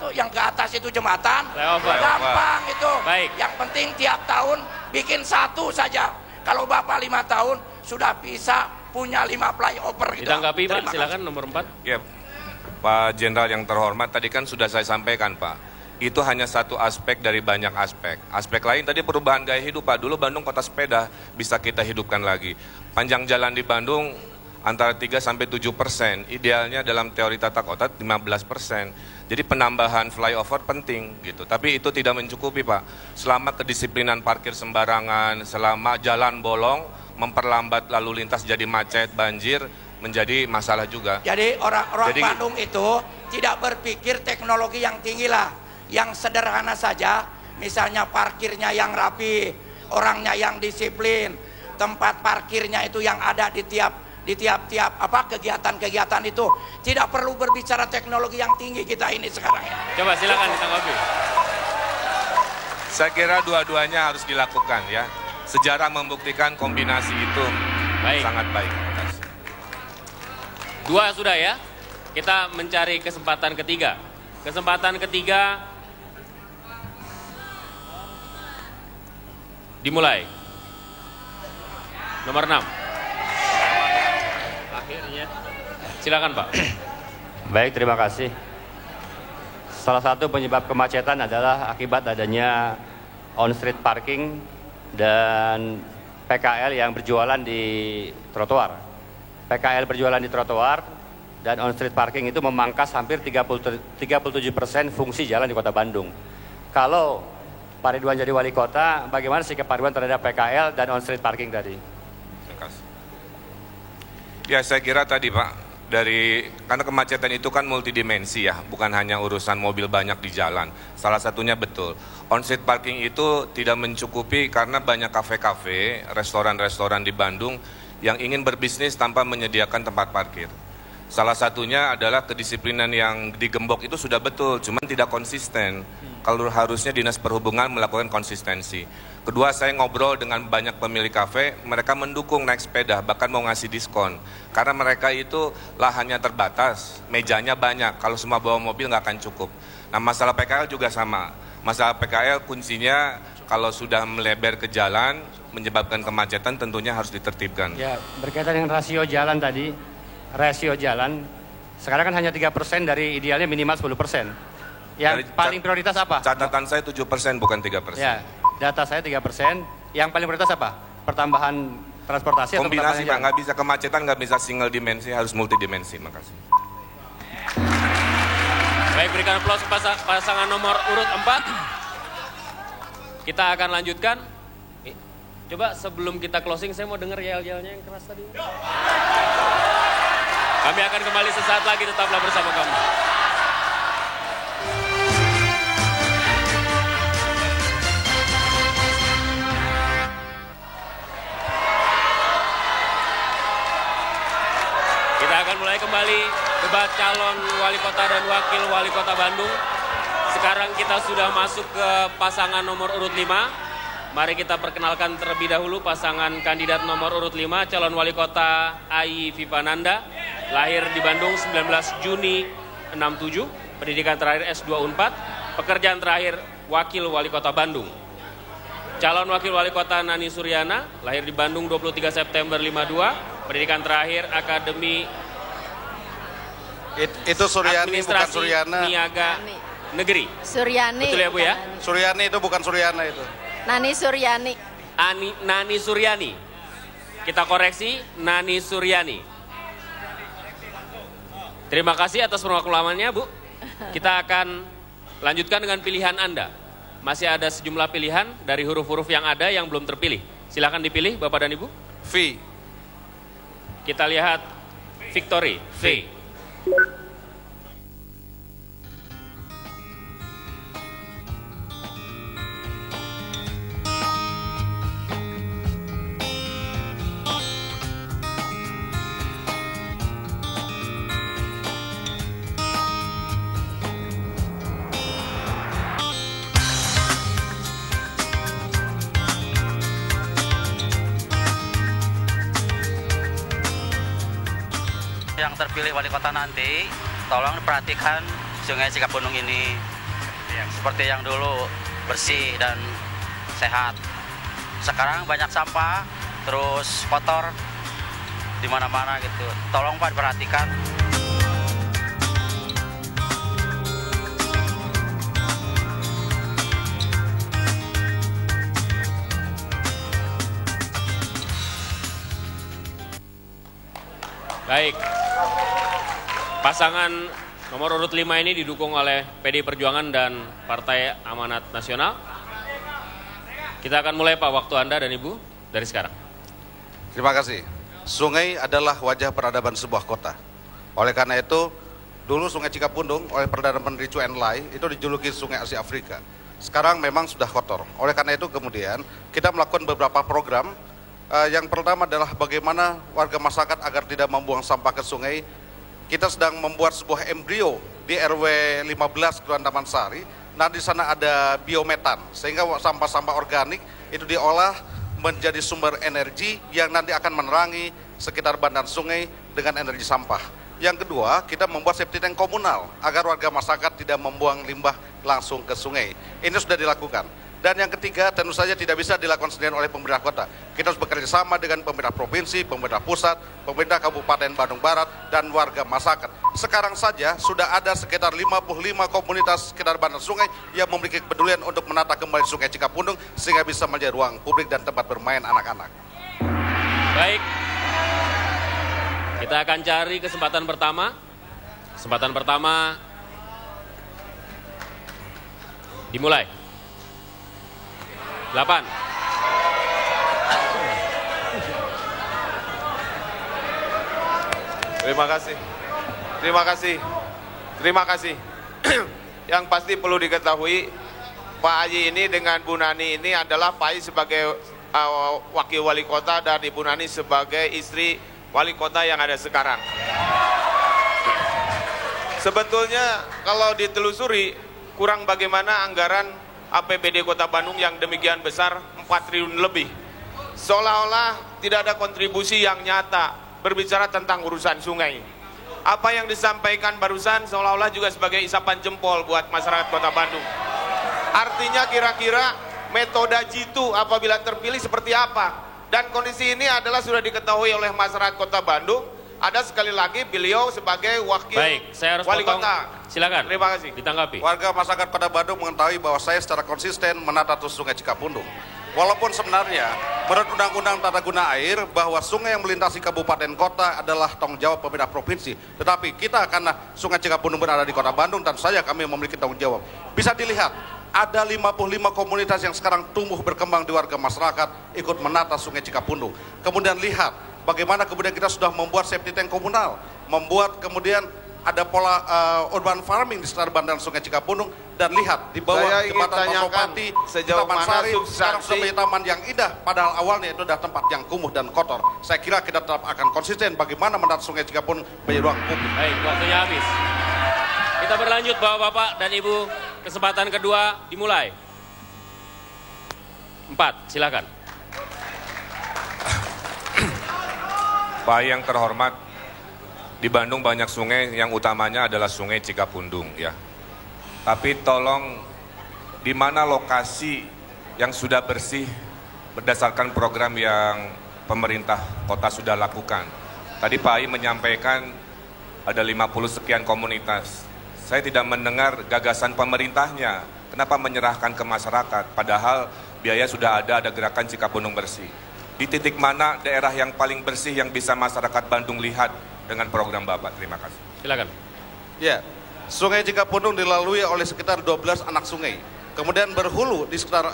yang ke atas itu jembatan, gampang itu. Baik. Yang penting tiap tahun bikin 1 saja. Kalau Bapak 5 tahun sudah bisa punya 5 flyover gitu. Ditanggapi Pak, silakan nomor 4. Ya, Pak Jenderal yang terhormat, tadi kan sudah saya sampaikan Pak. Itu hanya satu aspek dari banyak aspek. Aspek lain tadi perubahan gaya hidup Pak. Dulu Bandung kota sepeda, bisa kita hidupkan lagi. Panjang jalan di Bandung antara 3-7%, idealnya dalam teori tata kota 15%. Jadi penambahan flyover penting gitu. Tapi itu tidak mencukupi Pak. Selama kedisiplinan parkir sembarangan, selama jalan bolong, memperlambat lalu lintas jadi macet, banjir, menjadi masalah juga. Jadi orang Bandung itu tidak berpikir teknologi yang tinggi lah. Yang sederhana saja, misalnya parkirnya yang rapi, orangnya yang disiplin, tempat parkirnya itu yang ada di tiap-tiap kegiatan-kegiatan itu. Tidak perlu berbicara teknologi yang tinggi kita ini sekarang ya. Coba silakan ditanggapi. Saya kira dua-duanya harus dilakukan ya. Sejarah membuktikan kombinasi itu sangat baik. Dua sudah ya. Kita mencari kesempatan ketiga. Kesempatan ketiga dimulai. Nomor 6. Akhirnya. Silakan Pak. Baik, terima kasih. Salah satu penyebab kemacetan adalah akibat adanya on-street parking dan PKL yang berjualan di trotoar. PKL berjualan di trotoar dan on-street parking itu memangkas hampir 37% fungsi jalan di Kota Bandung. Kalau Pak Ridwan jadi wali kota, bagaimana sikap Pak Ridwan terhadap PKL dan on-street parking tadi? Terima kasih. Ya, saya kira tadi Pak, karena kemacetan itu kan multidimensi ya, bukan hanya urusan mobil banyak di jalan. Salah satunya betul, on-street parking itu tidak mencukupi karena banyak kafe-kafe, restoran-restoran di Bandung yang ingin berbisnis tanpa menyediakan tempat parkir. Salah satunya adalah kedisiplinan yang digembok itu sudah betul, cuman tidak konsisten. Kalau harusnya Dinas Perhubungan melakukan konsistensi. Kedua, saya ngobrol dengan banyak pemilik kafe, mereka mendukung naik sepeda, bahkan mau ngasih diskon. Karena mereka itu lahannya terbatas, mejanya banyak, kalau semua bawa mobil nggak akan cukup. Nah, masalah PKL juga sama. Masalah PKL kuncinya kalau sudah melebar ke jalan, menyebabkan kemacetan tentunya harus ditertibkan. Ya, berkaitan dengan rasio jalan tadi, rasio jalan, sekarang kan hanya 3% dari idealnya minimal 10%. Yang paling prioritas apa? Catatan saya 7% bukan 3%. Ya, data saya 3%. Yang paling prioritas apa? Pertambahan transportasi kombinasi atau Pak, nggak bisa kemacetan, nggak bisa single dimensi, harus multidimensi. Makasih. Baik, berikan aplaus pasangan nomor urut 4. Kita akan lanjutkan. Coba sebelum kita closing, saya mau dengar yel-yelnya yang keras tadi. Kami akan kembali sesaat lagi, tetaplah bersama kami. Kita akan mulai kembali debat calon wali kota dan wakil wali kota Bandung. Sekarang kita sudah masuk ke pasangan nomor urut 5. Mari kita perkenalkan terlebih dahulu pasangan kandidat nomor urut 5, calon wali kota Ai Vivananda, lahir di Bandung 19 Juni 67, pendidikan terakhir S2 Unpad, pekerjaan terakhir wakil wali kota Bandung. Calon wakil wali kota Nani Suryana, lahir di Bandung 23 September 52, pendidikan terakhir Akademi Itu Suryani, bukan Administrasi Suryana. Niaga Negeri. Suryani. Betul ya Bu ya? Suryani itu bukan Suryana itu. Nani Suryani. Nani Suryani. Kita koreksi, Nani Suryani. Terima kasih atas perwakilannya Bu. Kita akan lanjutkan dengan pilihan Anda. Masih ada sejumlah pilihan dari huruf-huruf yang ada yang belum terpilih. Silakan dipilih Bapak dan Ibu. V. Kita lihat Victory. V. Yang terpilih wali kota nanti, tolong perhatikan Sungai Cikapundung ini seperti yang dulu, bersih dan sehat. Sekarang banyak sampah, terus kotor di mana-mana gitu. Tolong Pak perhatikan. Baik. Pasangan nomor urut 5 ini didukung oleh PDI Perjuangan dan Partai Amanat Nasional. Kita akan mulai Pak, waktu Anda dan Ibu dari sekarang. Terima kasih. Sungai adalah wajah peradaban sebuah kota. Oleh karena itu, dulu Sungai Cikapundung oleh Perdana Menteri Zhou Enlai itu dijuluki Sungai Asia Afrika. Sekarang memang sudah kotor. Oleh karena itu kemudian kita melakukan beberapa program. Yang pertama adalah bagaimana warga masyarakat agar tidak membuang sampah ke sungai. Kita sedang membuat sebuah embrio di RW 15 Kelurahan Taman Sari. Nah, di sana ada biometan, sehingga sampah-sampah organik itu diolah menjadi sumber energi yang nanti akan menerangi sekitar bandaran sungai dengan energi sampah. Yang kedua, kita membuat safety tank komunal agar warga masyarakat tidak membuang limbah langsung ke sungai. Ini sudah dilakukan. Dan yang ketiga, tentu saja tidak bisa dilakukan sendirian oleh pemerintah kota. Kita harus bekerja sama dengan pemerintah provinsi, pemerintah pusat, pemerintah Kabupaten Bandung Barat, dan warga masyarakat. Sekarang saja sudah ada sekitar 55 komunitas sekitar bantaran sungai yang memiliki kepedulian untuk menata kembali Sungai Cikapundung sehingga bisa menjadi ruang publik dan tempat bermain anak-anak. Baik, kita akan cari kesempatan pertama. Kesempatan pertama dimulai. 8. Terima kasih. Terima kasih. Terima kasih. Yang pasti perlu diketahui, Pak Haji ini dengan Bu Nani ini adalah Pak Haji sebagai wakil wali kota dan Ibu Nani sebagai istri wali kota yang ada sekarang. Sebetulnya kalau ditelusuri, kurang bagaimana anggaran APBD Kota Bandung yang demikian besar, 4 triliun lebih. Seolah-olah tidak ada kontribusi yang nyata berbicara tentang urusan sungai. Apa yang disampaikan barusan seolah-olah juga sebagai isapan jempol buat masyarakat Kota Bandung. Artinya kira-kira metode jitu apabila terpilih seperti apa. Dan kondisi ini adalah sudah diketahui oleh masyarakat Kota Bandung. Ada sekali lagi beliau sebagai wakil wali kota. Silakan. Terima kasih. Ditanggapi. Warga masyarakat Kota Bandung mengetahui bahwa saya secara konsisten menata Sungai Cikapundung. Walaupun sebenarnya menurut Undang-Undang Tata Guna Air bahwa sungai yang melintasi kabupaten kota adalah tanggung jawab pemerintah provinsi. Tetapi kita karena Sungai Cikapundung berada di Kota Bandung dan saya kami memiliki tanggung jawab. Bisa dilihat ada 55 komunitas yang sekarang tumbuh berkembang di warga masyarakat ikut menata Sungai Cikapundung. Kemudian lihat bagaimana kemudian kita sudah membuat safety tank komunal, membuat kemudian ada pola urban farming di sekitar bantaran Sungai Cikapundung, dan lihat di bawah jembatan Pasopati, Taman Sari, sekarang sudah menjadi taman yang indah, padahal awalnya itu adalah tempat yang kumuh dan kotor. Saya kira kita tetap akan konsisten bagaimana menata Sungai Cikapundung menjadi ruang publik. Baik, waktunya habis. Kita berlanjut Bapak-Bapak dan Ibu, kesempatan kedua dimulai. 4, silakan. Pak yang terhormat, di Bandung banyak sungai yang utamanya adalah Sungai Cikapundung ya. Tapi tolong di mana lokasi yang sudah bersih berdasarkan program yang pemerintah kota sudah lakukan. Tadi Pak Ai menyampaikan ada 50 sekian komunitas. Saya tidak mendengar gagasan pemerintahnya. Kenapa menyerahkan ke masyarakat padahal biaya sudah ada gerakan Cikapundung bersih. Di titik mana daerah yang paling bersih yang bisa masyarakat Bandung lihat dengan program Bapak? Terima kasih. Silakan. Ya, Sungai Cikapundung dilalui oleh sekitar 12 anak sungai. Kemudian berhulu di sekitar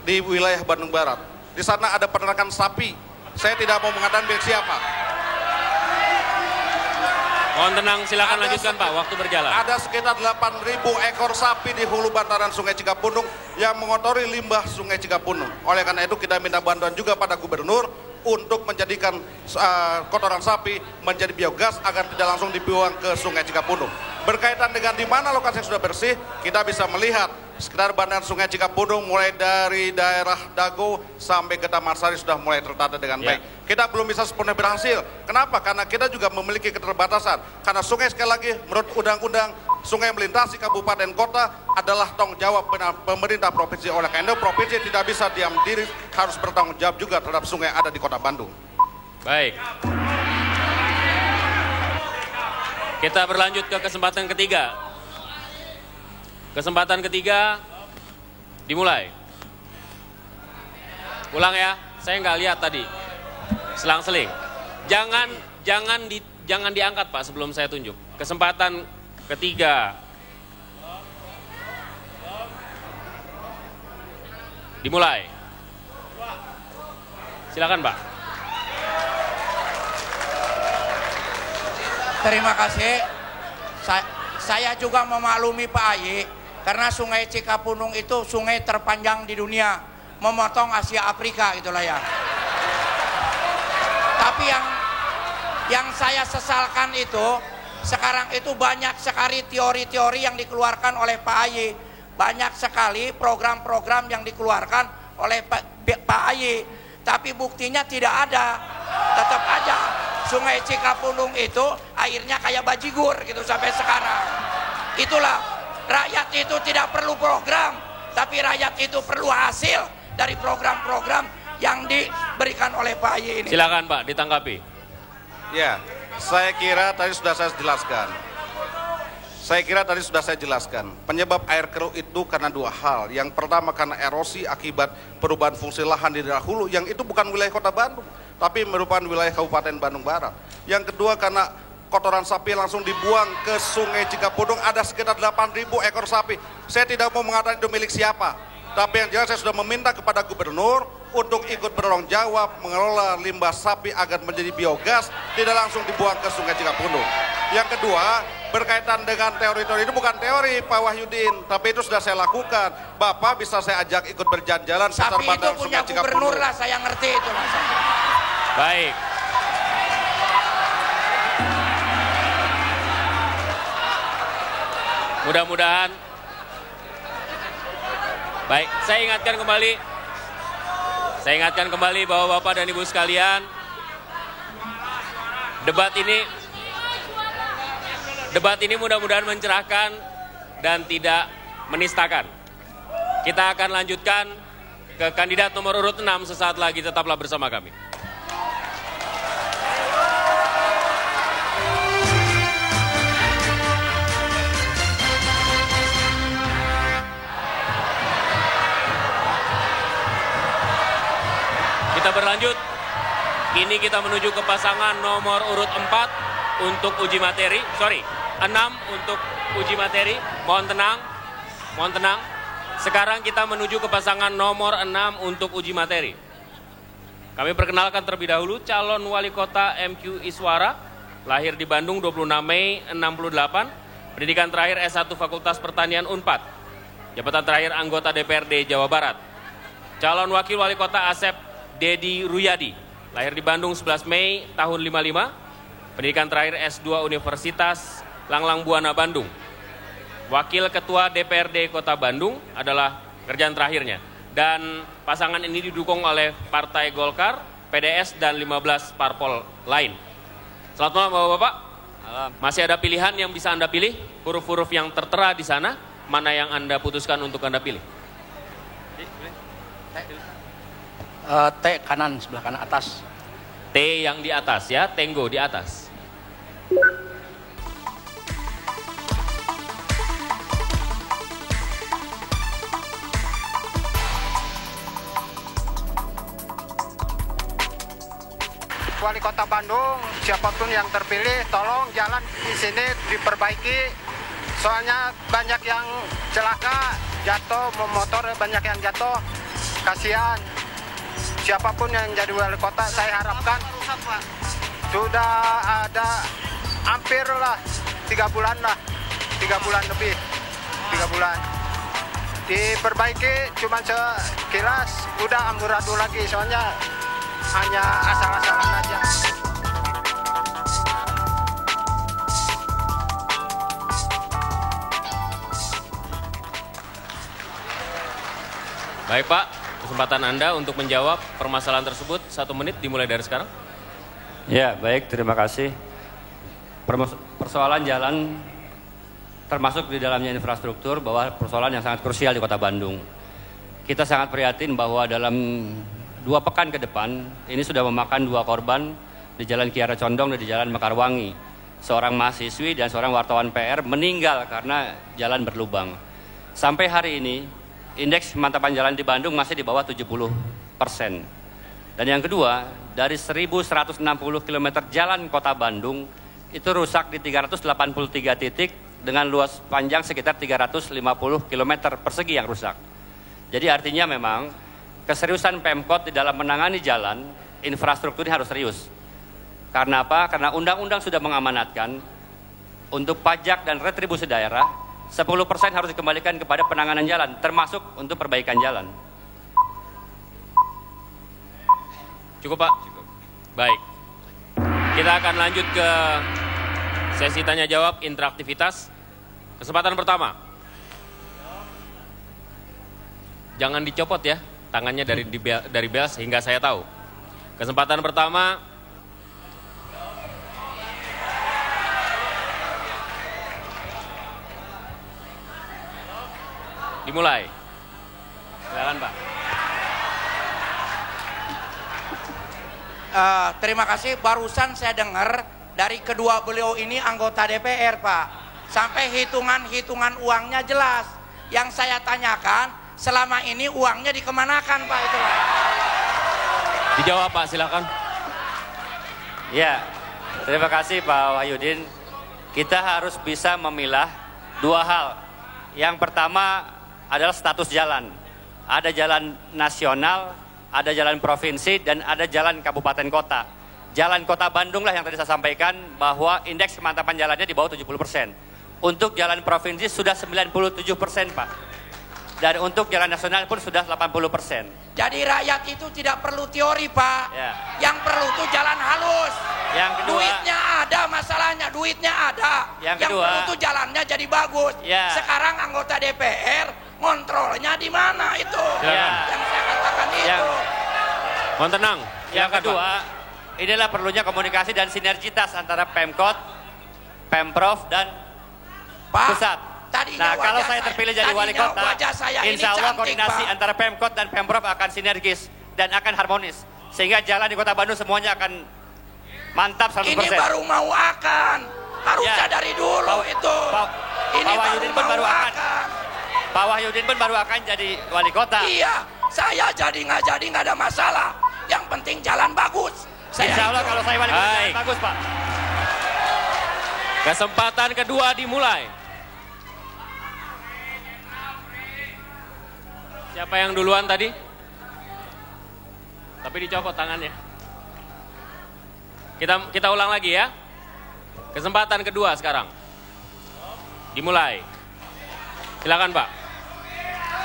di wilayah Bandung Barat. Di sana ada peternakan sapi. Saya tidak mau mengatakan milik siapa. Mohon tenang, silakan lanjutkan Pak, waktu berjalan. Ada sekitar 8.000 ekor sapi di hulu bantaran Sungai Cikapundung yang mengotori limbah Sungai Cikapundung. Oleh karena itu kita minta bantuan juga pada gubernur untuk menjadikan kotoran sapi menjadi biogas agar tidak langsung dibuang ke Sungai Cikapundung. Berkaitan dengan di mana lokasi yang sudah bersih, kita bisa melihat sekitar bantaran Sungai Cikapundung mulai dari daerah Dago sampai ke Taman Sari sudah mulai tertata dengan baik. Kita belum bisa sepenuhnya berhasil. Kenapa? Karena kita juga memiliki keterbatasan. Karena sungai sekali lagi menurut undang-undang sungai melintasi kabupaten kota adalah tanggung jawab pemerintah provinsi. Oleh karena itu provinsi tidak bisa diam diri, harus bertanggung jawab juga terhadap sungai yang ada di Kota Bandung. Baik. Kita berlanjut ke kesempatan ketiga. Kesempatan ketiga dimulai. Ulang ya, saya nggak lihat tadi. Selang-seling. Jangan diangkat Pak sebelum saya tunjuk. Kesempatan ketiga. Dimulai. Silakan Pak. Terima kasih. Saya juga memaklumi Pak Ayi karena Sungai Cikapundung itu sungai terpanjang di dunia, memotong Asia Afrika itulah ya. Tapi yang saya sesalkan itu sekarang itu banyak sekali teori-teori yang dikeluarkan oleh Pak Ayi, banyak sekali program-program yang dikeluarkan oleh Pak Ayi, tapi buktinya tidak ada. Tetap aja Sungai Cikapundung itu airnya kayak bajigur gitu sampai sekarang. Itulah, rakyat itu tidak perlu program, tapi rakyat itu perlu hasil dari program-program yang diberikan oleh Pak Haji ini. Silakan Pak, ditanggapi. Ya, saya kira tadi sudah saya jelaskan. Penyebab air keruh itu karena dua hal. Yang pertama karena erosi akibat perubahan fungsi lahan di daerah hulu, yang itu bukan wilayah Kota Bandung, tapi merupakan wilayah Kabupaten Bandung Barat. Yang kedua karena kotoran sapi langsung dibuang ke Sungai Cikapundung, ada sekitar 8.000 ekor sapi. Saya tidak mau mengatakan itu milik siapa, tapi yang jelas saya sudah meminta kepada gubernur untuk ikut bertanggung jawab mengelola limbah sapi agar menjadi biogas, tidak langsung dibuang ke Sungai Cikapundung. Yang kedua, berkaitan dengan teori-teori, itu bukan teori Pak Wahyudin, tapi itu sudah saya lakukan. Bapak bisa saya ajak ikut berjalan-jalan sekitar bandar Sungai Cikapundung. Sapi itu punya gubernur lah, saya ngerti itu Mas. Baik. Mudah-mudahan. Baik, saya ingatkan kembali bahwa Bapak dan Ibu sekalian, debat ini mudah-mudahan mencerahkan dan tidak menistakan. Kita akan lanjutkan ke kandidat nomor urut 6 sesaat lagi, tetaplah bersama kami. Kita berlanjut, kini kita menuju ke pasangan nomor urut 4 untuk uji materi, 6 untuk uji materi, mohon tenang. Sekarang kita menuju ke pasangan nomor 6 untuk uji materi. Kami perkenalkan terlebih dahulu calon wali kota MQ Iswara, lahir di Bandung 26 Mei 68, pendidikan terakhir S1 Fakultas Pertanian Unpad, jabatan terakhir anggota DPRD Jawa Barat. Calon wakil wali kota Asep Dedi Ruyadi, lahir di Bandung 11 Mei tahun 55, pendidikan terakhir S2 Universitas Langlang Buana Bandung. Wakil Ketua DPRD Kota Bandung adalah kerjaan terakhirnya. Dan pasangan ini didukung oleh Partai Golkar, PDS, dan 15 parpol lain. Selamat malam Bapak-Bapak. Masih ada pilihan yang bisa Anda pilih, huruf-huruf yang tertera di sana, mana yang Anda putuskan untuk Anda pilih? T kanan, sebelah kanan atas. T yang di atas ya, Tenggo di atas. Wali Kota Bandung, siapapun yang terpilih, tolong jalan di sini diperbaiki. Soalnya banyak yang celaka, jatuh, motor banyak yang jatuh. Kasihan. Siapapun yang jadi wali kota, saya harapkan sudah ada hampir lah 3 bulan lebih, 3 bulan. Diperbaiki cuma sekilas, udah amburadul lagi, soalnya hanya asal-asalan aja. Baik Pak, kesempatan Anda untuk menjawab permasalahan tersebut 1 menit dimulai dari sekarang. Ya, baik, terima kasih. Persoalan jalan termasuk di dalamnya infrastruktur, bahwa persoalan yang sangat krusial di Kota Bandung. Kita sangat prihatin bahwa dalam 2 pekan ke depan ini sudah memakan 2 korban di Jalan Kiara Condong dan di Jalan Mekarwangi. Seorang mahasiswi dan seorang wartawan PR meninggal karena jalan berlubang. Sampai hari ini indeks kemantapan jalan di Bandung masih di bawah 70%. Dan yang kedua, dari 1.160 km jalan Kota Bandung itu rusak di 383 titik dengan luas panjang sekitar 350 km persegi yang rusak. Jadi artinya memang keseriusan Pemkot di dalam menangani jalan, infrastruktur ini harus serius. Karena apa? Karena undang-undang sudah mengamanatkan untuk pajak dan retribusi daerah 10% harus dikembalikan kepada penanganan jalan, termasuk untuk perbaikan jalan. Cukup Pak? Cukup. Baik. Kita akan lanjut ke sesi tanya jawab interaktivitas. Kesempatan pertama. Jangan dicopot ya, tangannya dari bel sehingga saya tahu. Kesempatan pertama Dimulai. Silakan Pak. Terima kasih. Barusan saya dengar dari kedua beliau ini anggota DPR, Pak. Sampai hitungan uangnya jelas. Yang saya tanyakan, selama ini uangnya dikemanakan, Pak? Itu, Pak. Dijawab, Pak, silakan. Ya, terima kasih Pak Wahyudin. Kita harus bisa memilah dua hal. Yang pertama adalah status jalan. Ada jalan nasional, ada jalan provinsi, dan ada jalan kabupaten kota. Jalan kota Bandung lah yang tadi saya sampaikan bahwa indeks kemantapan jalannya di bawah 70%. Untuk jalan provinsi sudah 97%, Pak. Dan untuk jalan nasional pun sudah 80%. Jadi rakyat itu tidak perlu teori, Pak. Ya. Yang perlu itu jalan halus. Yang kedua, duitnya ada, masalahnya duitnya ada. Yang kedua, perlu itu jalannya jadi bagus. Ya. Sekarang anggota DPR kontrolnya di mana itu? Ya. Yang saya katakan itu. Mohon tenang. Yang kedua, inilah perlunya komunikasi dan sinergitas antara Pemkot, Pemprov, dan pusat. Nah, kalau saya terpilih jadi wali kota, insya Allah koordinasi antara Pemkot dan Pemprov akan sinergis dan akan harmonis. Sehingga jalan di kota Bandung semuanya akan mantap 100%. Ini baru mau akan. Harusnya dari dulu itu. Ini Pak Wahyudin pun baru akan. Pak Wahyudin pun baru akan jadi wali kota. Iya, saya jadi nggak ada masalah. Yang penting jalan bagus. Insya Allah kalau saya wali kota jalan bagus, Pak. Kesempatan kedua dimulai. Siapa yang duluan tadi? Tapi dicopot tangannya. Kita ulang lagi ya. Kesempatan kedua sekarang. Dimulai. Silakan Pak.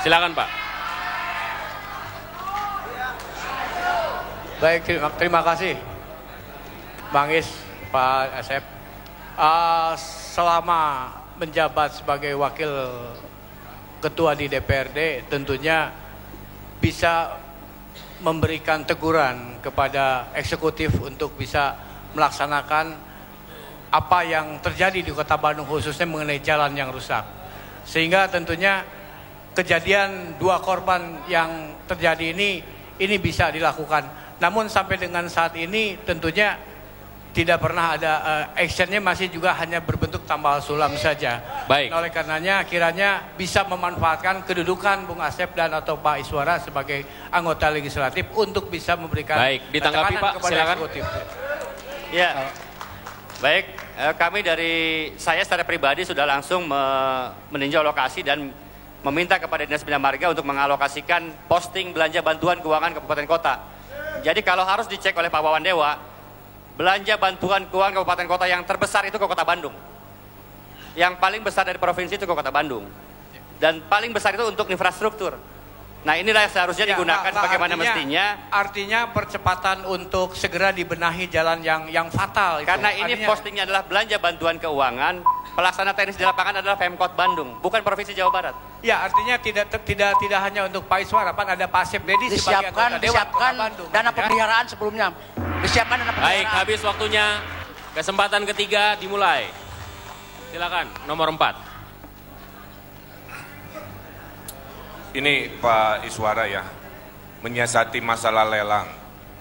Silakan Pak. Baik, terima kasih Bang Is, Pak Asep. Selama menjabat sebagai wakil ketua di DPRD, tentunya bisa memberikan teguran kepada eksekutif untuk bisa melaksanakan apa yang terjadi di Kota Bandung, khususnya mengenai jalan yang rusak. Sehingga tentunya kejadian dua korban yang terjadi ini bisa dilakukan. Namun sampai dengan saat ini tentunya tidak pernah ada actionnya, masih juga hanya berbentuk tambal sulam saja. Baik. Oleh karenanya kiranya bisa memanfaatkan kedudukan Bung Asep dan atau Pak Iswara sebagai anggota legislatif untuk bisa memberikan ditanggapi Pak, kepada silakan. eksekutif. Ya, baik. Kami dari saya secara pribadi sudah langsung meninjau lokasi dan meminta kepada Dinas Bina Marga untuk mengalokasikan posting belanja bantuan keuangan kabupaten kota. Jadi kalau harus dicek oleh Pak Wawan Dewa, belanja bantuan keuangan kabupaten kota yang terbesar itu ke Kota Bandung. Yang paling besar dari provinsi itu ke Kota Bandung. Dan paling besar itu untuk infrastruktur. Nah, inilah yang seharusnya digunakan sebagaimana mestinya. Artinya percepatan untuk segera dibenahi jalan yang fatal itu. Karena ini postingnya adalah belanja bantuan keuangan, pelaksana teknis di lapangan adalah Pemkot Bandung, bukan Provinsi Jawa Barat. Ya, artinya tidak hanya untuk Pak Iswara, Pan ada Pak Asep Dedi sebagai anggota Dewan Kota Bandung. Dana pemeliharaan sebelumnya. Disiapkan dana pemeliharaan. Baik, habis waktunya. Kesempatan ketiga dimulai. Silakan, nomor 4. Ini Pak Iswara ya, menyiasati masalah lelang.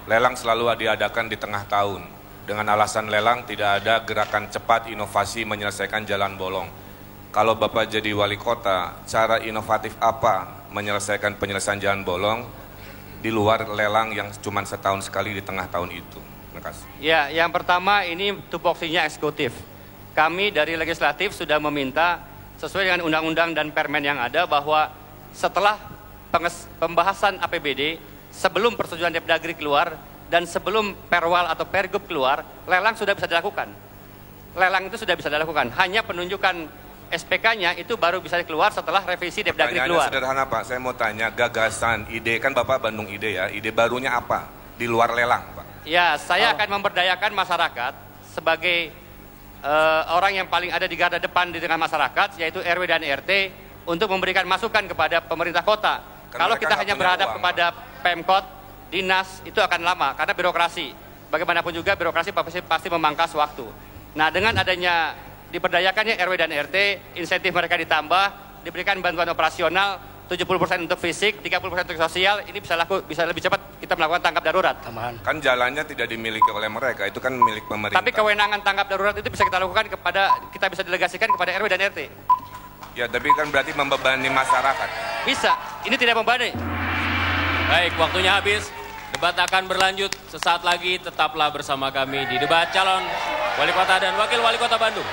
Lelang selalu diadakan di tengah tahun. Dengan alasan lelang tidak ada gerakan cepat inovasi menyelesaikan jalan bolong. Kalau Bapak jadi wali kota, cara inovatif apa menyelesaikan penyelesaian jalan bolong di luar lelang yang cuma setahun sekali di tengah tahun itu? Terima kasih. Ya, yang pertama ini tupoksinya eksekutif. Kami dari legislatif sudah meminta sesuai dengan undang-undang dan permen yang ada bahwa setelah pembahasan APBD, sebelum persetujuan Depdagri keluar, dan sebelum perwal atau pergub keluar, lelang sudah bisa dilakukan. Lelang itu sudah bisa dilakukan. Hanya penunjukan SPK-nya itu baru bisa keluar setelah revisi Depdagri keluar. Sederhana Pak, saya mau tanya gagasan, ide, kan Bapak Bandung Ide ya, ide barunya apa di luar lelang Pak? Ya, saya akan memberdayakan masyarakat sebagai orang yang paling ada di garda depan di tengah masyarakat, yaitu RW dan RT, untuk memberikan masukan kepada pemerintah kota. Kalau kita hanya berhadap kepada Pemkot, dinas, itu akan lama karena birokrasi. Bagaimanapun juga birokrasi pasti memangkas waktu. Nah, dengan adanya diperdayakannya RW dan RT, insentif mereka ditambah, diberikan bantuan operasional, 70% untuk fisik, 30% untuk sosial, ini bisa lebih cepat kita melakukan tanggap darurat. Kan jalannya tidak dimiliki oleh mereka, itu kan milik pemerintah. Tapi kewenangan tanggap darurat itu bisa kita lakukan kita bisa delegasikan kepada RW dan RT. Ya, tapi kan berarti membebani masyarakat. Bisa, ini tidak membebani. Baik, waktunya habis. Debat akan berlanjut sesaat lagi. Tetaplah bersama kami di debat calon Wali Kota dan Wakil Wali Kota Bandung.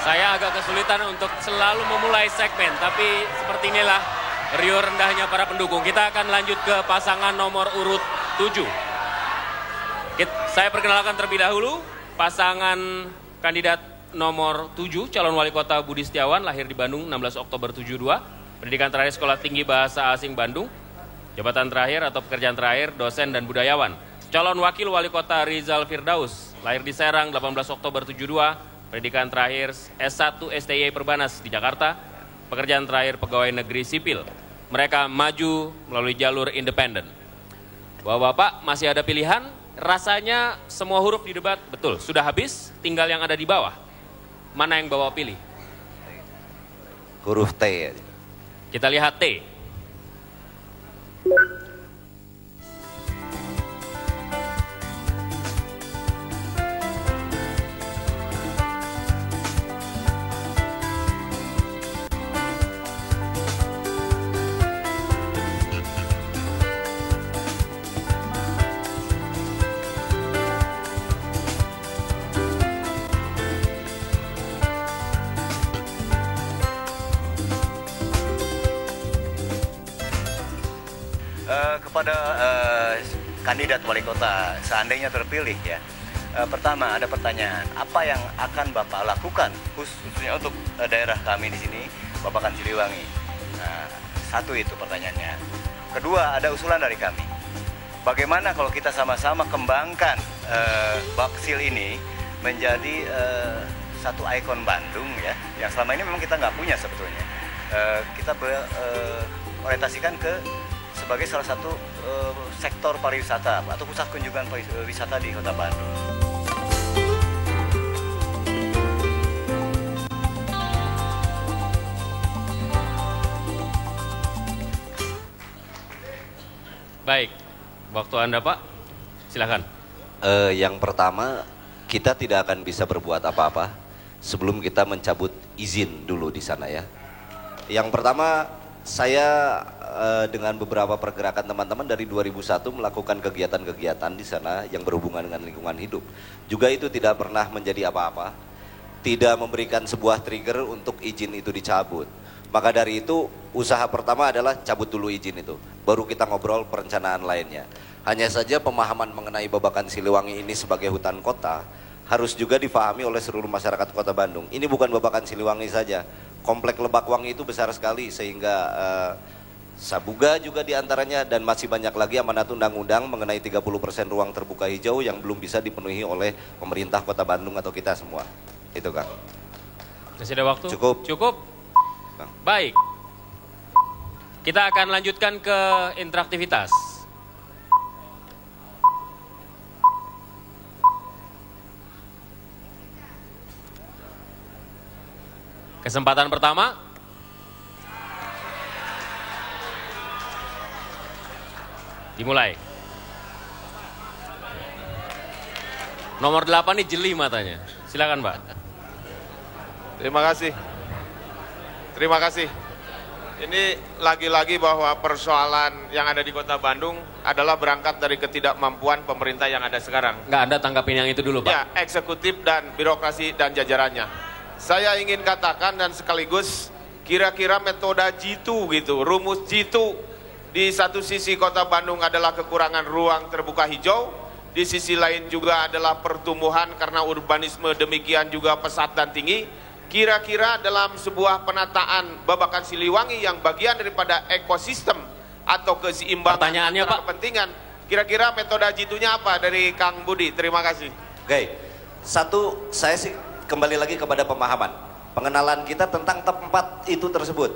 Saya agak kesulitan untuk selalu memulai segmen, tapi seperti inilah riuh rendahnya para pendukung. Kita akan lanjut ke pasangan nomor urut 7. Saya perkenalkan terlebih dahulu pasangan kandidat nomor 7, calon wali kota Budi Setiawan, lahir di Bandung 16 Oktober 72, pendidikan terakhir Sekolah Tinggi Bahasa Asing Bandung, jabatan terakhir atau pekerjaan terakhir dosen dan budayawan. Calon wakil wali kota Rizal Firdaus, lahir di Serang 18 Oktober 72, pendidikan terakhir S1 STY Perbanas di Jakarta, pekerjaan terakhir pegawai negeri sipil. Mereka maju melalui jalur independen. Bapak-bapak, masih ada pilihan? Rasanya semua huruf di debat betul, sudah habis, tinggal yang ada di bawah. Mana yang Bapak pilih? Huruf T. Kita lihat T. Kepada kandidat wali kota seandainya terpilih ya, pertama ada pertanyaan, apa yang akan Bapak lakukan khususnya untuk daerah kami di sini, Babakan Siliwangi? Nah, satu itu pertanyaannya. Kedua, ada usulan dari kami. Bagaimana kalau kita sama-sama kembangkan Baksil ini menjadi satu ikon Bandung ya, yang selama ini memang kita nggak punya sebetulnya. Kita orientasikan ke sebagai salah satu sektor pariwisata atau pusat kunjungan wisata di Kota Bandung. Baik, waktu Anda Pak, silakan. Yang pertama, kita tidak akan bisa berbuat apa-apa sebelum kita mencabut izin dulu di sana ya. Yang pertama, saya dengan beberapa pergerakan teman-teman dari 2001 melakukan kegiatan-kegiatan di sana yang berhubungan dengan lingkungan hidup. Juga itu tidak pernah menjadi apa-apa, tidak memberikan sebuah trigger untuk izin itu dicabut. Maka dari itu usaha pertama adalah cabut dulu izin itu, baru kita ngobrol perencanaan lainnya. Hanya saja pemahaman mengenai Babakan Siliwangi ini sebagai hutan kota harus juga difahami oleh seluruh masyarakat Kota Bandung. Ini bukan Babakan Siliwangi saja, Komplek Lebakwangi itu besar sekali sehingga Sabuga juga diantaranya, dan masih banyak lagi amanat undang-undang mengenai 30% ruang terbuka hijau yang belum bisa dipenuhi oleh pemerintah Kota Bandung atau kita semua. Itu Kang. Masih ada waktu? Cukup. Cukup? Kang. Baik. Kita akan lanjutkan ke interaktivitas. Kesempatan pertama. Dimulai. Nomor 8 ini jeli matanya. Silakan, Pak. Terima kasih. Terima kasih. Ini lagi-lagi bahwa persoalan yang ada di Kota Bandung adalah berangkat dari ketidakmampuan pemerintah yang ada sekarang. Nggak, Anda tanggapin yang itu dulu, Pak. Ya, eksekutif dan birokrasi dan jajarannya. Saya ingin katakan dan sekaligus kira-kira metode jitu gitu, rumus jitu. Di satu sisi Kota Bandung adalah kekurangan ruang terbuka hijau, di sisi lain juga adalah pertumbuhan karena urbanisme demikian juga pesat dan tinggi. Kira-kira dalam sebuah penataan Babakan Siliwangi yang bagian daripada ekosistem atau keseimbangan pertanyaannya, Pak, kepentingan, kira-kira metode jitunya apa dari Kang Budi? Terima kasih. Oke, satu, saya sih kembali lagi kepada pemahaman. pengenalan kita tentang tempat itu tersebut.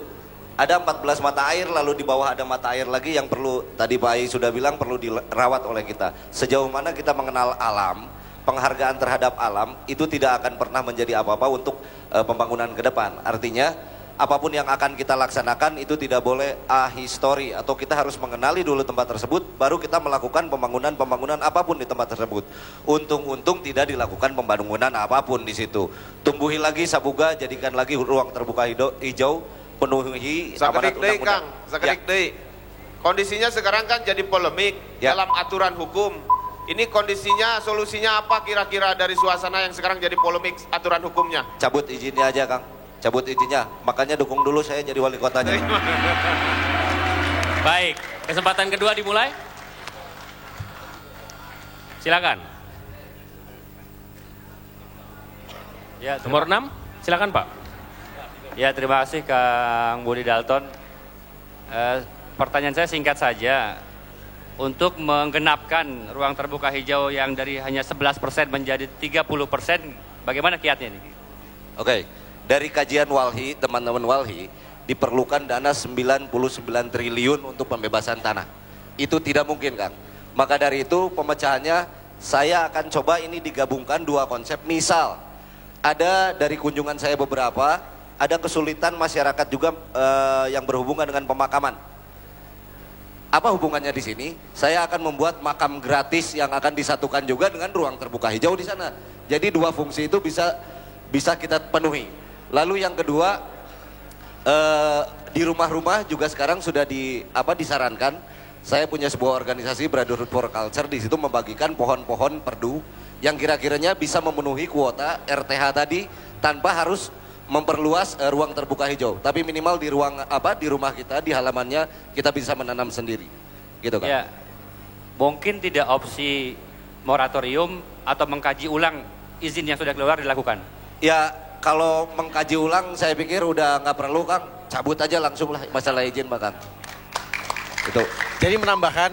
Ada 14 mata air, lalu di bawah ada mata air lagi yang perlu, tadi Pak Ai sudah bilang perlu dirawat oleh kita. Sejauh mana kita mengenal alam, penghargaan terhadap alam itu tidak akan pernah menjadi apa-apa untuk pembangunan ke depan. Artinya apapun yang akan kita laksanakan itu tidak boleh ahistori, atau kita harus mengenali dulu tempat tersebut baru kita melakukan pembangunan apapun di tempat tersebut. Untung-untung tidak dilakukan pembangunan apapun di situ. Tumbuhi lagi Sabuga, jadikan lagi ruang terbuka hijau, penuhi amanat undang-undang. Sakedik deui. Kondisinya sekarang kan jadi polemik dalam aturan hukum. Ini kondisinya, solusinya apa kira-kira dari suasana yang sekarang jadi polemik aturan hukumnya? Cabut izinnya aja, Kang. Cabut izinnya. Makanya dukung dulu saya jadi wali kotanya. Baik, kesempatan kedua dimulai. Silakan. Ya, nomor 6, silakan Pak. Ya, terima kasih Kang Budi Dalton. Pertanyaan saya singkat saja. Untuk menggenapkan ruang terbuka hijau yang dari hanya 11% menjadi 30%, bagaimana kiatnya ini? Oke, dari kajian Walhi, teman-teman Walhi, diperlukan dana 99 triliun untuk pembebasan tanah. Itu tidak mungkin, Kang. Maka dari itu pemecahannya saya akan coba ini digabungkan dua konsep. Misal, ada dari kunjungan saya beberapa, ada kesulitan masyarakat juga yang berhubungan dengan pemakaman. Apa hubungannya di sini? Saya akan membuat makam gratis yang akan disatukan juga dengan ruang terbuka hijau di sana. Jadi dua fungsi itu bisa kita penuhi. Lalu yang kedua, di rumah-rumah juga sekarang sudah disarankan. Saya punya sebuah organisasi Brotherhood for Culture, di situ membagikan pohon-pohon perdu yang kira-kiranya bisa memenuhi kuota RTH tadi tanpa harus memperluas ruang terbuka hijau, tapi minimal di rumah kita, di halamannya kita bisa menanam sendiri, gitu kan? Ya, mungkin tidak opsi moratorium atau mengkaji ulang izin yang sudah keluar dilakukan. Ya, kalau mengkaji ulang saya pikir udah nggak perlu, Kang, cabut aja langsung lah masalah izin, Kang. Itu. Jadi menambahkan,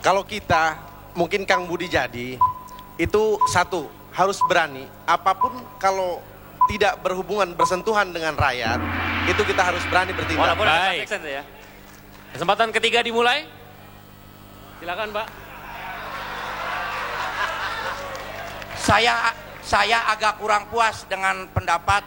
kalau kita mungkin Kang Budi jadi itu satu harus berani, apapun kalau tidak berhubungan bersentuhan dengan rakyat, itu kita harus berani bertindak. Baik. Ya. Kesempatan ketiga dimulai. Silakan, Pak. Saya agak kurang puas dengan pendapat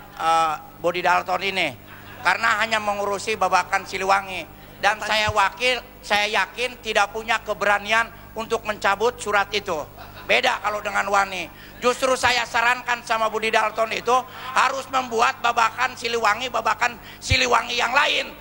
Budi Dalton ini, karena hanya mengurusi Babakan Siliwangi, dan saya yakin tidak punya keberanian untuk mencabut surat itu. Beda kalau dengan Wani. Justru saya sarankan sama Budi Dalton itu harus membuat Babakan Siliwangi yang lain,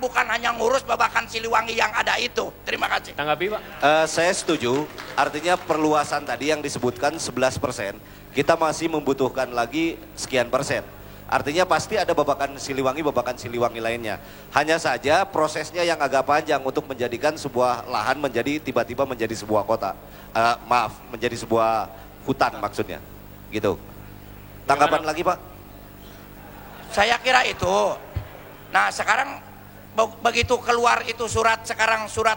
bukan hanya ngurus Babakan Siliwangi yang ada itu. Terima kasih. Tanggapi, Pak. Saya setuju. Artinya perluasan tadi yang disebutkan 11%, kita masih membutuhkan lagi sekian persen. Artinya pasti ada Babakan Siliwangi lainnya. Hanya saja prosesnya yang agak panjang untuk menjadikan sebuah lahan tiba-tiba menjadi sebuah kota. Menjadi sebuah hutan maksudnya. Gitu. Tanggapan lagi, Pak? Saya kira itu. Nah, sekarang begitu keluar itu surat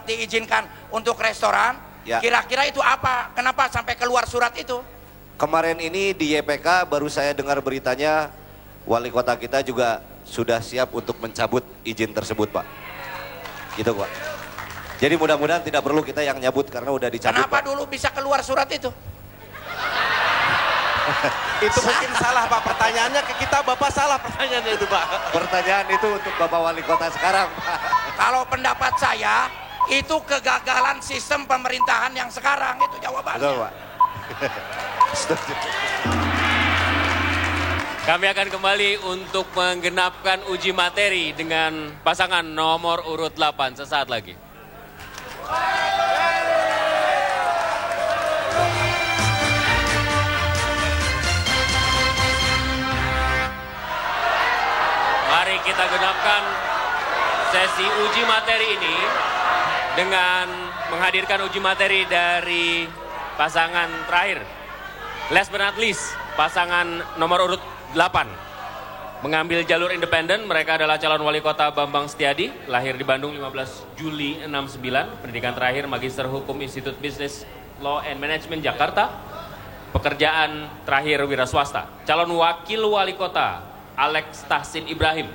diizinkan untuk restoran, ya. Kira-kira itu apa? Kenapa sampai keluar surat itu? Kemarin ini di YPK baru saya dengar beritanya, wali kota kita juga sudah siap untuk mencabut izin tersebut, Pak. Gitu, Pak. Jadi mudah-mudahan tidak perlu kita yang nyabut karena udah dicabut. Kenapa Pak. dulu bisa keluar surat itu? Itu mungkin salah, Pak. Pertanyaannya ke kita, Bapak salah pertanyaannya itu, Pak. Pertanyaan itu untuk Bapak wali kota sekarang, Pak. Kalau pendapat saya, itu kegagalan sistem pemerintahan yang sekarang, itu jawabannya. Betul, Pak. Kami akan kembali untuk menggenapkan uji materi dengan pasangan nomor urut 8 sesaat lagi. Mari kita genapkan sesi uji materi ini dengan menghadirkan uji materi dari pasangan terakhir. Last but not least, pasangan nomor urut 8 mengambil jalur independen. Mereka adalah calon wali kota Bambang Setiadi, lahir di Bandung 15 Juli 69, pendidikan terakhir Magister Hukum Institut Business Law and Management Jakarta, pekerjaan terakhir wira swasta. Calon wakil wali kota Alex Tahsin Ibrahim,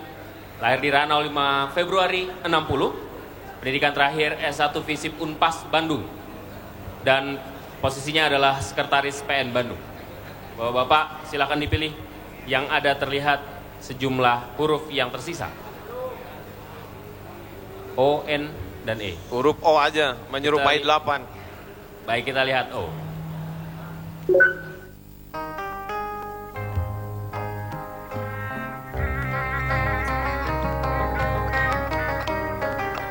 lahir di Ranau 5 Februari 60, pendidikan terakhir S1 Visip Unpas Bandung, dan posisinya adalah Sekretaris PN Bandung. Bapak-bapak silakan dipilih yang ada terlihat sejumlah huruf yang tersisa. O, N, dan E. Huruf O aja, menyerupai 8. Baik, kita lihat O.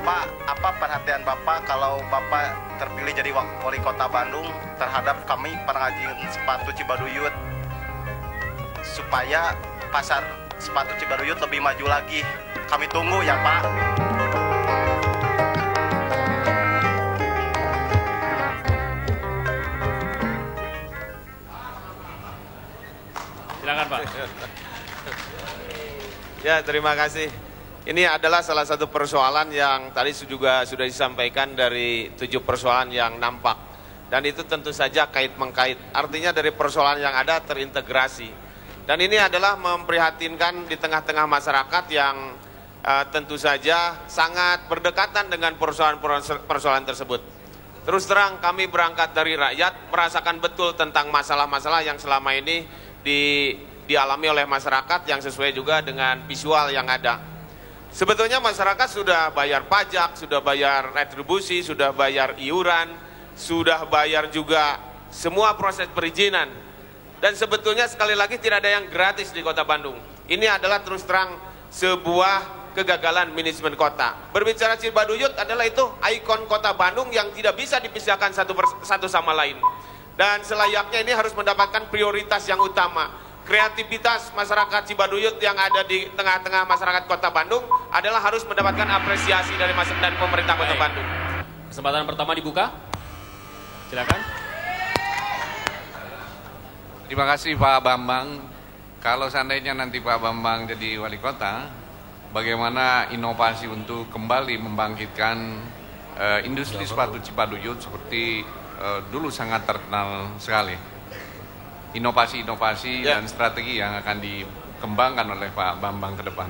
Pak, apa perhatian Bapak kalau Bapak terpilih jadi wali kota Bandung terhadap kami pengrajin sepatu Cibaduyut supaya pasar sepatu Cibaduyut lebih maju lagi? Kami tunggu ya Pak. Silakan Pak. Ya, terima kasih. Ini adalah salah satu persoalan yang tadi juga sudah disampaikan dari 7 persoalan yang nampak. Dan itu tentu saja kait-mengkait. Artinya dari persoalan yang ada terintegrasi. Dan ini adalah memprihatinkan di tengah-tengah masyarakat yang tentu saja sangat berdekatan dengan persoalan tersebut. Terus terang kami berangkat dari rakyat, merasakan betul tentang masalah-masalah yang selama ini dialami oleh masyarakat yang sesuai juga dengan visual yang ada. Sebetulnya masyarakat sudah bayar pajak, sudah bayar retribusi, sudah bayar iuran, sudah bayar juga semua proses perizinan. Dan sebetulnya sekali lagi tidak ada yang gratis di Kota Bandung. Ini adalah terus terang sebuah kegagalan manajemen kota. Berbicara Cibaduyut adalah itu ikon Kota Bandung yang tidak bisa dipisahkan satu sama lain. Dan selayaknya ini harus mendapatkan prioritas yang utama. Kreativitas masyarakat Cibaduyut yang ada di tengah-tengah masyarakat Kota Bandung adalah harus mendapatkan apresiasi dari pemerintah Kota Bandung. Kesempatan pertama dibuka. Silakan. Terima kasih Pak Bambang. Kalau seandainya nanti Pak Bambang jadi wali kota, bagaimana inovasi untuk kembali membangkitkan industri sepatu Cibaduyut seperti dulu sangat terkenal sekali. Inovasi-inovasi dan strategi yang akan dikembangkan oleh Pak Bambang ke depan.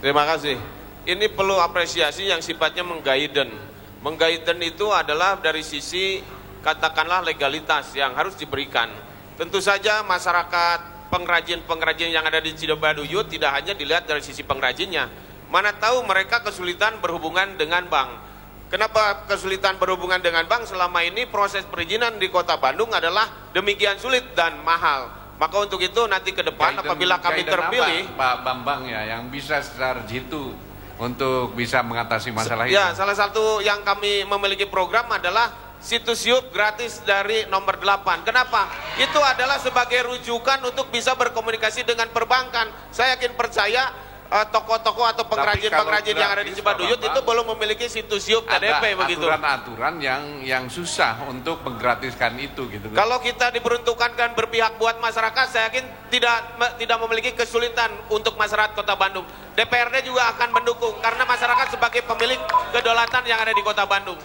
Terima kasih. Ini perlu apresiasi yang sifatnya menggaiden. Menggaiden itu adalah dari sisi katakanlah legalitas yang harus diberikan. Tentu saja masyarakat pengrajin-pengrajin yang ada di Cibaduyut tidak hanya dilihat dari sisi pengrajinnya. Mana tahu mereka kesulitan berhubungan dengan bank. Kenapa kesulitan berhubungan dengan bank? Selama ini proses perizinan di Kota Bandung adalah demikian sulit dan mahal. Maka untuk itu nanti ke depan apabila kami terpilih, Pak Bambang ya yang bisa secara jitu untuk bisa mengatasi masalah itu. Ya, salah satu yang kami memiliki program adalah situs Yup gratis dari nomor 8. Kenapa? Itu adalah sebagai rujukan untuk bisa berkomunikasi dengan perbankan. Saya yakin percaya toko-toko atau pengrajin-pengrajin yang ada di Cibaduyut itu belum memiliki situs Yup KDP begitu. Aturan-aturan yang susah untuk menggratiskan itu gitu. Kalau kita diperuntukkan dan berpihak buat masyarakat, saya yakin tidak memiliki kesulitan untuk masyarakat Kota Bandung. DPRD juga akan mendukung karena masyarakat sebagai pemilik kedaulatan yang ada di Kota Bandung.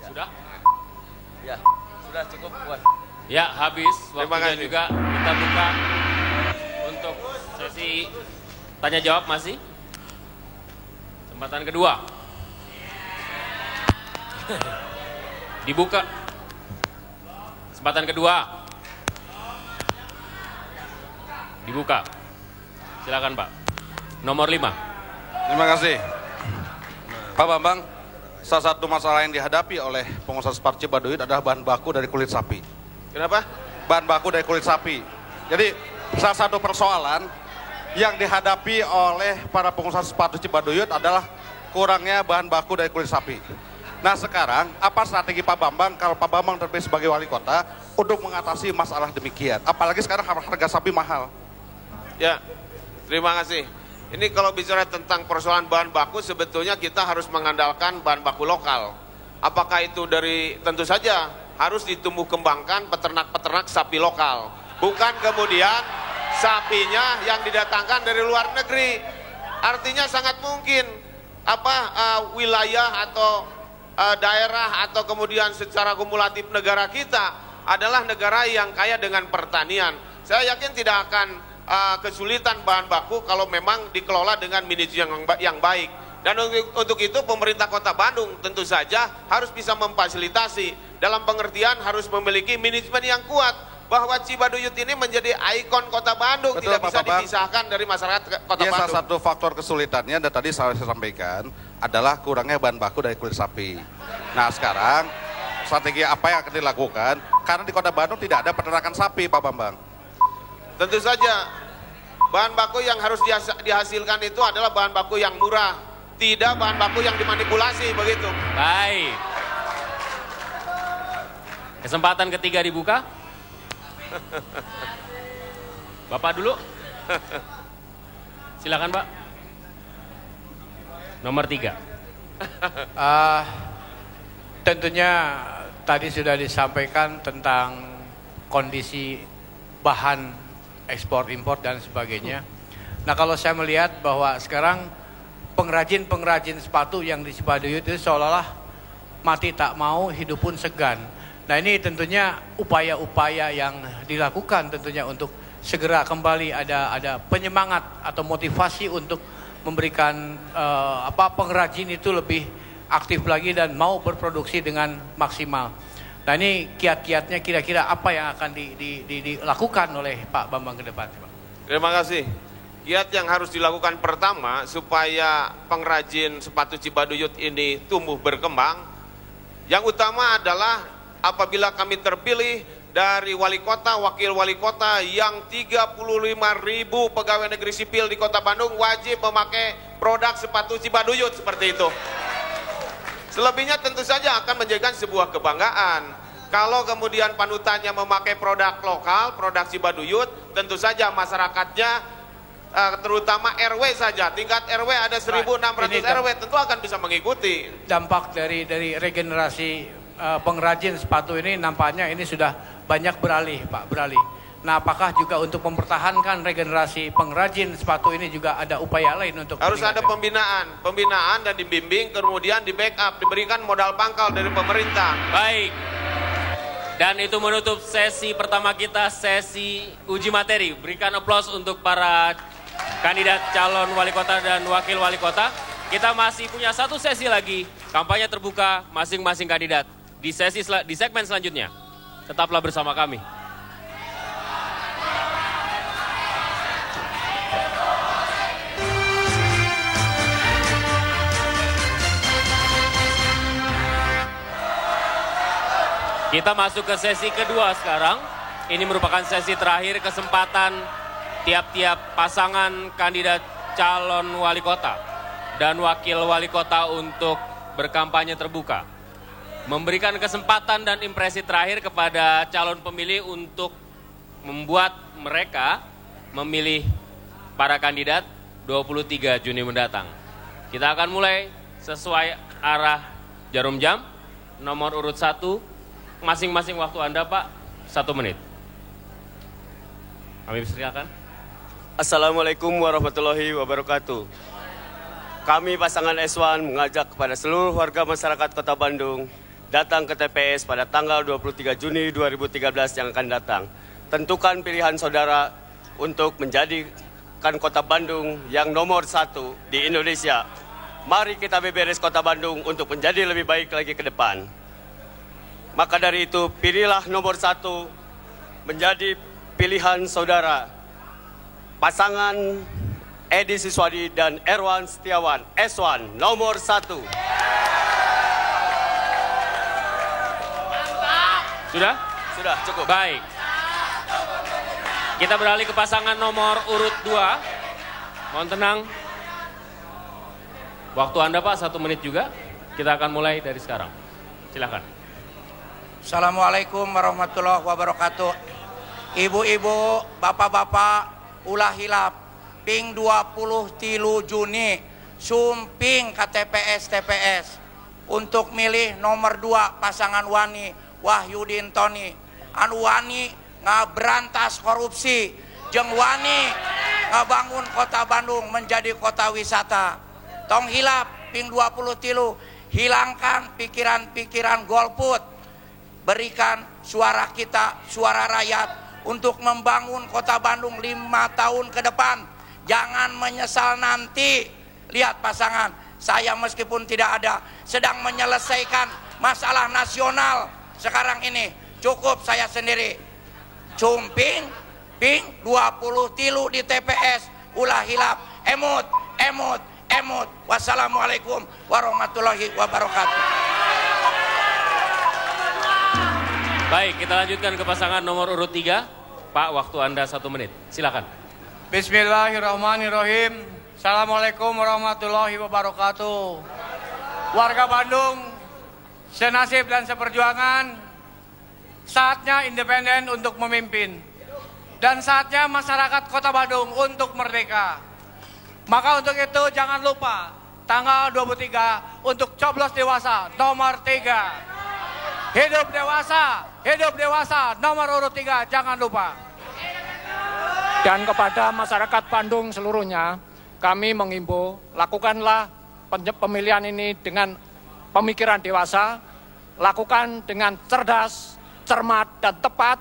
Sudah? Ya, sudah cukup puas. Ya, habis waktunya juga. Kita buka untuk sesi tanya jawab masih. Kesempatan kedua. Dibuka. Kesempatan kedua. Dibuka. Silakan Pak. Nomor 5. Terima kasih. Pak Bambang, salah satu masalah yang dihadapi oleh pengusaha sepatu Cibaduyut adalah bahan baku dari kulit sapi. Kenapa? Bahan baku dari kulit sapi. Jadi salah satu persoalan yang dihadapi oleh para pengusaha sepatu Cibaduyut adalah kurangnya bahan baku dari kulit sapi. Nah sekarang, apa strategi Pak Bambang kalau Pak Bambang terpilih sebagai wali kota untuk mengatasi masalah demikian? Apalagi sekarang harga sapi mahal. Ya, terima kasih. Ini kalau bicara tentang persoalan bahan baku, sebetulnya kita harus mengandalkan bahan baku lokal. Apakah itu dari, tentu saja harus ditumbuh kembangkan peternak-peternak sapi lokal. Bukan kemudian sapinya yang didatangkan dari luar negeri. Artinya sangat mungkin wilayah atau daerah atau kemudian secara kumulatif negara kita adalah negara yang kaya dengan pertanian. Saya yakin tidak akan kesulitan bahan baku kalau memang dikelola dengan manajemen yang baik. Dan untuk itu pemerintah Kota Bandung tentu saja harus bisa memfasilitasi, dalam pengertian harus memiliki manajemen yang kuat, bahwa Cibaduyut ini menjadi ikon Kota Bandung. Betul, tidak bisa Pak Bambang. dipisahkan dari masyarakat Kota Bandung. Salah satu faktor kesulitannya dan tadi saya sampaikan adalah kurangnya bahan baku dari kulit sapi. Nah sekarang strategi apa yang akan dilakukan? Karena di Kota Bandung tidak ada peternakan sapi, Pak Bambang. Tentu saja bahan baku yang harus dihasilkan itu adalah bahan baku yang murah, tidak bahan baku yang dimanipulasi, begitu. Baik. Kesempatan ketiga dibuka. Bapak dulu. Silakan, Pak. Nomor 3. Tentunya tadi sudah disampaikan tentang kondisi bahan ekspor impor dan sebagainya. Nah kalau saya melihat bahwa sekarang pengrajin-pengrajin sepatu yang di Cibaduyut itu seolah-olah mati tak mau, hidup pun segan. Nah ini tentunya upaya-upaya yang dilakukan tentunya untuk segera kembali ada penyemangat atau motivasi untuk memberikan pengrajin itu lebih aktif lagi dan mau berproduksi dengan maksimal. Nah ini kiat-kiatnya kira-kira apa yang akan dilakukan oleh Pak Bambang ke depan? Terima kasih. Kiat yang harus dilakukan pertama supaya pengrajin sepatu Cibaduyut ini tumbuh berkembang, yang utama adalah apabila kami terpilih dari wali kota, wakil wali kota yang 35.000 pegawai negeri sipil di Kota Bandung wajib memakai produk sepatu Cibaduyut seperti itu. Selebihnya tentu saja akan menjadikan sebuah kebanggaan. Kalau kemudian panutannya memakai produk lokal, produk Cibaduyut, tentu saja masyarakatnya, terutama RW saja, tingkat RW ada 1.600 RW, tentu akan bisa mengikuti. Dampak dari regenerasi pengrajin sepatu ini nampaknya ini sudah banyak beralih, Pak, beralih. Nah, apakah juga untuk mempertahankan regenerasi pengrajin sepatu ini juga ada upaya lain untuk harus ada pembinaan dan dibimbing, kemudian di backup, diberikan modal pangkal dari pemerintah. Baik. Dan itu menutup sesi pertama kita, sesi uji materi. Berikan aplaus untuk para kandidat calon wali kota dan wakil wali kota. Kita masih punya satu sesi lagi, kampanye terbuka masing-masing kandidat. Di segmen selanjutnya, tetaplah bersama kami. Kita masuk ke sesi kedua sekarang. Ini merupakan sesi terakhir, kesempatan tiap-tiap pasangan kandidat calon wali kota dan wakil wali kota untuk berkampanye terbuka. Memberikan kesempatan dan impresi terakhir kepada calon pemilih untuk membuat mereka memilih para kandidat 23 Juni mendatang. Kita akan mulai sesuai arah jarum jam. Nomor urut 1, masing-masing waktu Anda, Pak, 1 menit. Kami persilakan. Assalamualaikum warahmatullahi wabarakatuh. Kami pasangan S1 mengajak kepada seluruh warga masyarakat Kota Bandung datang ke TPS pada tanggal 23 Juni 2013 yang akan datang. Tentukan pilihan saudara untuk menjadikan Kota Bandung yang nomor 1 di Indonesia. Mari kita beberes Kota Bandung untuk menjadi lebih baik lagi ke depan. Maka dari itu, pilihlah nomor 1 menjadi pilihan saudara. Pasangan Edi Siswadi dan Erwan Setiawan, S1, nomor 1. Sudah? Sudah, cukup. Baik. Kita beralih ke pasangan nomor urut 2. Mohon tenang. Waktu Anda, Pak, 1 menit juga. Kita akan mulai dari sekarang. Silakan. Assalamualaikum warahmatullahi wabarakatuh. Ibu-ibu, bapak-bapak, ulah hilap. Ping 23 Juni, sumping ke TPS. Untuk milih nomor 2 pasangan Wani, Wahyudin Tony. Anu Wani ngaberantas korupsi. Jeung Wani ngabangun Kota Bandung menjadi kota wisata. Tong hilap, ping 23, hilangkan pikiran-pikiran golput. Berikan suara kita, suara rakyat untuk membangun kota Bandung 5 tahun ke depan. Jangan menyesal nanti. Lihat pasangan, saya meskipun tidak ada, sedang menyelesaikan masalah nasional sekarang ini. Cukup saya sendiri. Cumping, ping, 20 tilu di TPS. Ulah hilap, emut, emut, emut. Wassalamualaikum warahmatullahi wabarakatuh. Baik, kita lanjutkan ke pasangan nomor urut 3. Pak, waktu Anda 1 menit. Silakan. Bismillahirrahmanirrahim. Assalamualaikum warahmatullahi wabarakatuh. Warga Bandung, senasib dan seperjuangan, saatnya independen untuk memimpin. Dan saatnya masyarakat Kota Bandung untuk merdeka. Maka untuk itu jangan lupa tanggal 23 untuk coblos dewasa nomor 3. Hidup dewasa nomor urut 3, jangan lupa. Dan kepada masyarakat Bandung seluruhnya, kami mengimbau, lakukanlah pemilihan ini dengan pemikiran dewasa, lakukan dengan cerdas, cermat, dan tepat,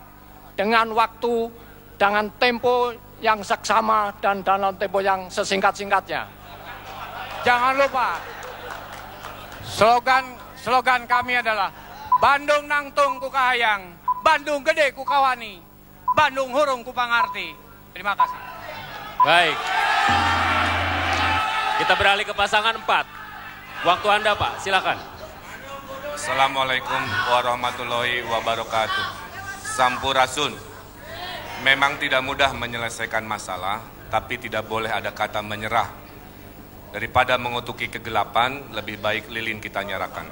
dengan waktu, dengan tempo yang seksama, dan dalam tempo yang sesingkat-singkatnya. Jangan lupa, slogan kami adalah Bandung nangtung ku kahayang, Bandung gede ku kawani, Bandung hurung ku pangarti. Terima kasih. Baik. Kita beralih ke pasangan 4. Waktu Anda, Pak, silakan. Assalamualaikum warahmatullahi wabarakatuh. Sampurasun. Memang tidak mudah menyelesaikan masalah, tapi tidak boleh ada kata menyerah. Daripada mengutuki kegelapan, lebih baik lilin kita nyalakan.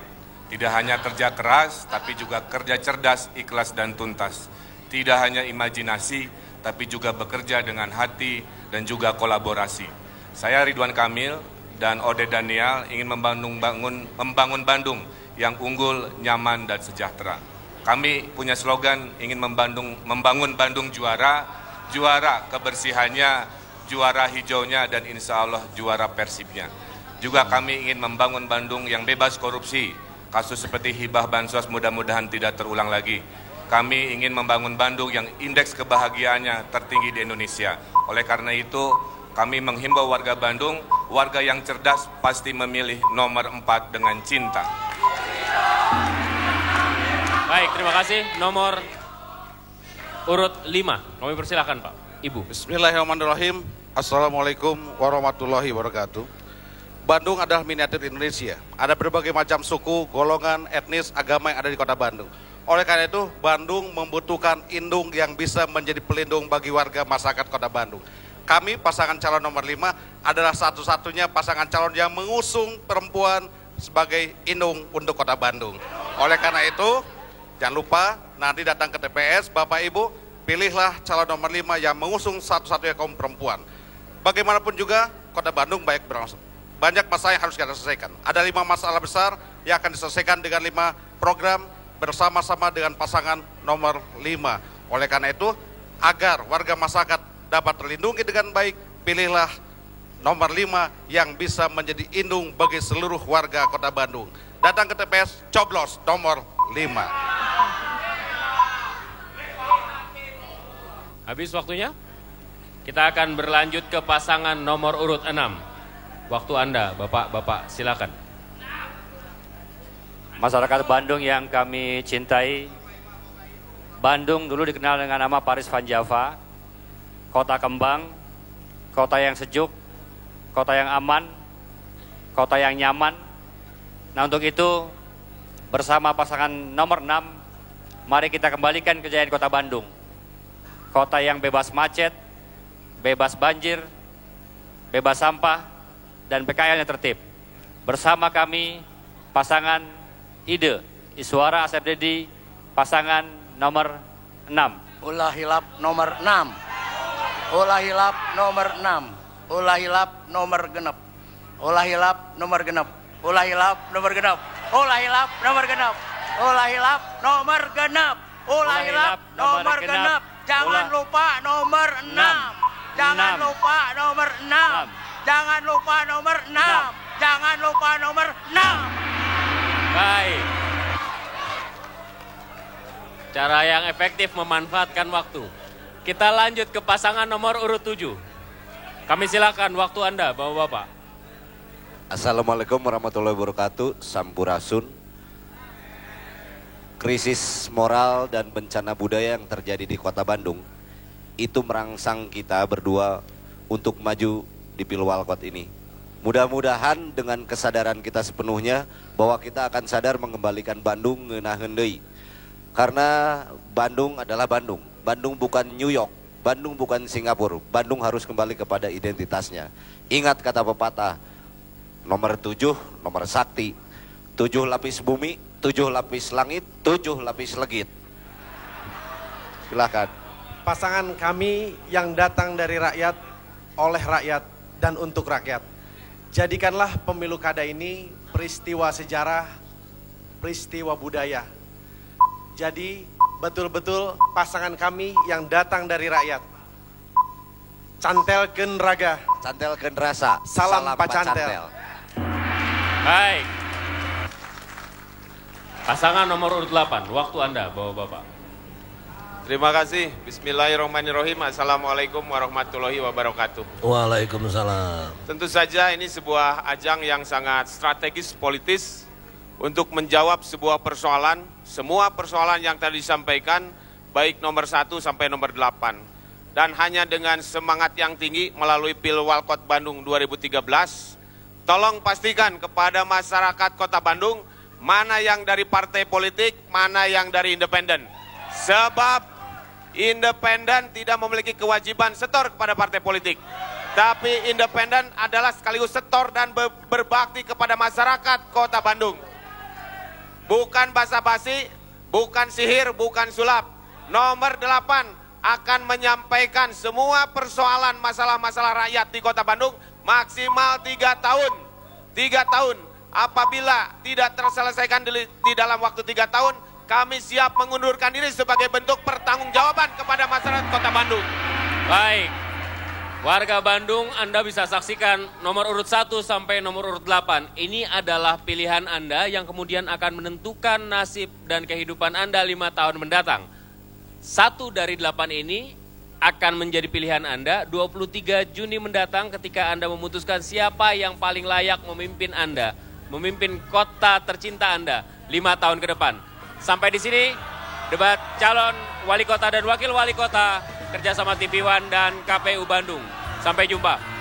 Tidak hanya kerja keras, tapi juga kerja cerdas, ikhlas, dan tuntas. Tidak hanya imajinasi, tapi juga bekerja dengan hati dan juga kolaborasi. Saya Ridwan Kamil dan Ode Daniel ingin membangun Bandung yang unggul, nyaman, dan sejahtera. Kami punya slogan ingin membangun Bandung juara, juara kebersihannya, juara hijaunya, dan insya Allah juara persibnya. Juga kami ingin membangun Bandung yang bebas korupsi. Kasus seperti hibah bansos mudah-mudahan tidak terulang lagi. Kami ingin membangun Bandung yang indeks kebahagiaannya tertinggi di Indonesia. Oleh karena itu, kami menghimbau warga Bandung, warga yang cerdas pasti memilih nomor 4 dengan cinta. Baik, terima kasih. Nomor urut 5. Kami persilakan, Pak. Ibu. Bismillahirrahmanirrahim. Assalamualaikum warahmatullahi wabarakatuh. Bandung adalah miniatur Indonesia. Ada berbagai macam suku, golongan, etnis, agama yang ada di kota Bandung. Oleh karena itu, Bandung membutuhkan indung yang bisa menjadi pelindung bagi warga masyarakat kota Bandung. Kami, pasangan calon nomor 5, adalah satu-satunya pasangan calon yang mengusung perempuan sebagai indung untuk kota Bandung. Oleh karena itu, jangan lupa nanti datang ke TPS, Bapak Ibu, pilihlah calon nomor 5 yang mengusung satu-satunya kaum perempuan. Bagaimanapun juga, kota Bandung banyak masalah yang harus kita selesaikan. Ada 5 masalah besar yang akan diselesaikan dengan 5 program bersama-sama dengan pasangan nomor 5. Oleh karena itu, agar warga masyarakat dapat terlindungi dengan baik, pilihlah nomor 5 yang bisa menjadi indung bagi seluruh warga kota Bandung. Datang ke TPS, coblos nomor 5. Habis waktunya? Kita akan berlanjut ke pasangan nomor urut 6. Waktu Anda, Bapak-bapak, silakan. Masyarakat Bandung yang kami cintai, Bandung dulu dikenal dengan nama Paris Van Java, kota kembang, kota yang sejuk, kota yang aman, kota yang nyaman. Nah, untuk itu, bersama pasangan nomor 6, mari kita kembalikan kejayaan kota Bandung. Kota yang bebas macet, bebas banjir, bebas sampah, dan PKL-nya tertib. Bersama kami, pasangan Ide, Iswara Asep Dedi, pasangan nomor 6. Ulah hilap nomor 6. Ulah hilap nomor 6. Ulah hilap nomor genep. Ulah hilap nomor genep. Ulah hilap nomor genep. Ulah hilap nomor genep. Ulah hilap nomor genep. Ulah hilap nomor genep. Jangan lupa nomor 6. Jangan lupa nomor 6. Jangan lupa nomor 6. Jangan lupa nomor 6. Baik. Cara yang efektif memanfaatkan waktu. Kita lanjut ke pasangan nomor urut 7. Kami silakan waktu Anda, Bapak-Bapak. Assalamualaikum warahmatullahi wabarakatuh. Sampurasun. Krisis moral dan bencana budaya yang terjadi di Kota Bandung itu merangsang kita berdua untuk maju di Pilwalkot ini. Mudah-mudahan dengan kesadaran kita sepenuhnya bahwa kita akan sadar mengembalikan Bandung ngeunaheun deui. Karena Bandung adalah Bandung. Bandung bukan New York, Bandung bukan Singapura. Bandung harus kembali kepada identitasnya. Ingat kata pepatah, nomor 7, nomor sakti. 7 lapis bumi, 7 lapis langit, 7 lapis legit. Silakan. Pasangan kami yang datang dari rakyat, oleh rakyat, dan untuk rakyat. Jadikanlah pemilu kada ini peristiwa sejarah, peristiwa budaya. Jadi betul-betul pasangan kami yang datang dari rakyat. Cantelkeun raga, cantelkeun rasa, salam pacantel. Baik. Pasangan nomor urut 8, waktu Anda, Bapak-Bapak. Terima kasih. Bismillahirrahmanirrahim. Assalamualaikum warahmatullahi wabarakatuh. Waalaikumsalam. Tentu saja ini sebuah ajang yang sangat strategis politis untuk menjawab sebuah persoalan, semua persoalan yang tadi disampaikan, baik nomor 1 sampai nomor 8. Dan hanya dengan semangat yang tinggi melalui Pilwalkot Bandung 2013, tolong pastikan kepada masyarakat Kota Bandung, mana yang dari partai politik, mana yang dari independen. Sebab independen tidak memiliki kewajiban setor kepada partai politik. Tapi independen adalah sekaligus setor dan berbakti kepada masyarakat Kota Bandung. Bukan basa-basi, bukan sihir, bukan sulap. Nomor 8 akan menyampaikan semua persoalan masalah-masalah rakyat di Kota Bandung maksimal 3 tahun. 3 tahun. Apabila tidak terselesaikan di dalam waktu 3 tahun, kami siap mengundurkan diri sebagai bentuk pertanggungjawaban kepada masyarakat Kota Bandung. Baik, warga Bandung, Anda bisa saksikan nomor urut 1 sampai nomor urut 8. Ini adalah pilihan Anda yang kemudian akan menentukan nasib dan kehidupan Anda 5 tahun mendatang. 1 dari 8 ini akan menjadi pilihan Anda 23 Juni mendatang ketika Anda memutuskan siapa yang paling layak memimpin Anda, memimpin kota tercinta Anda 5 tahun ke depan. Sampai di sini debat calon wali kota dan wakil wali kota kerjasama TV One dan KPU Bandung. Sampai jumpa.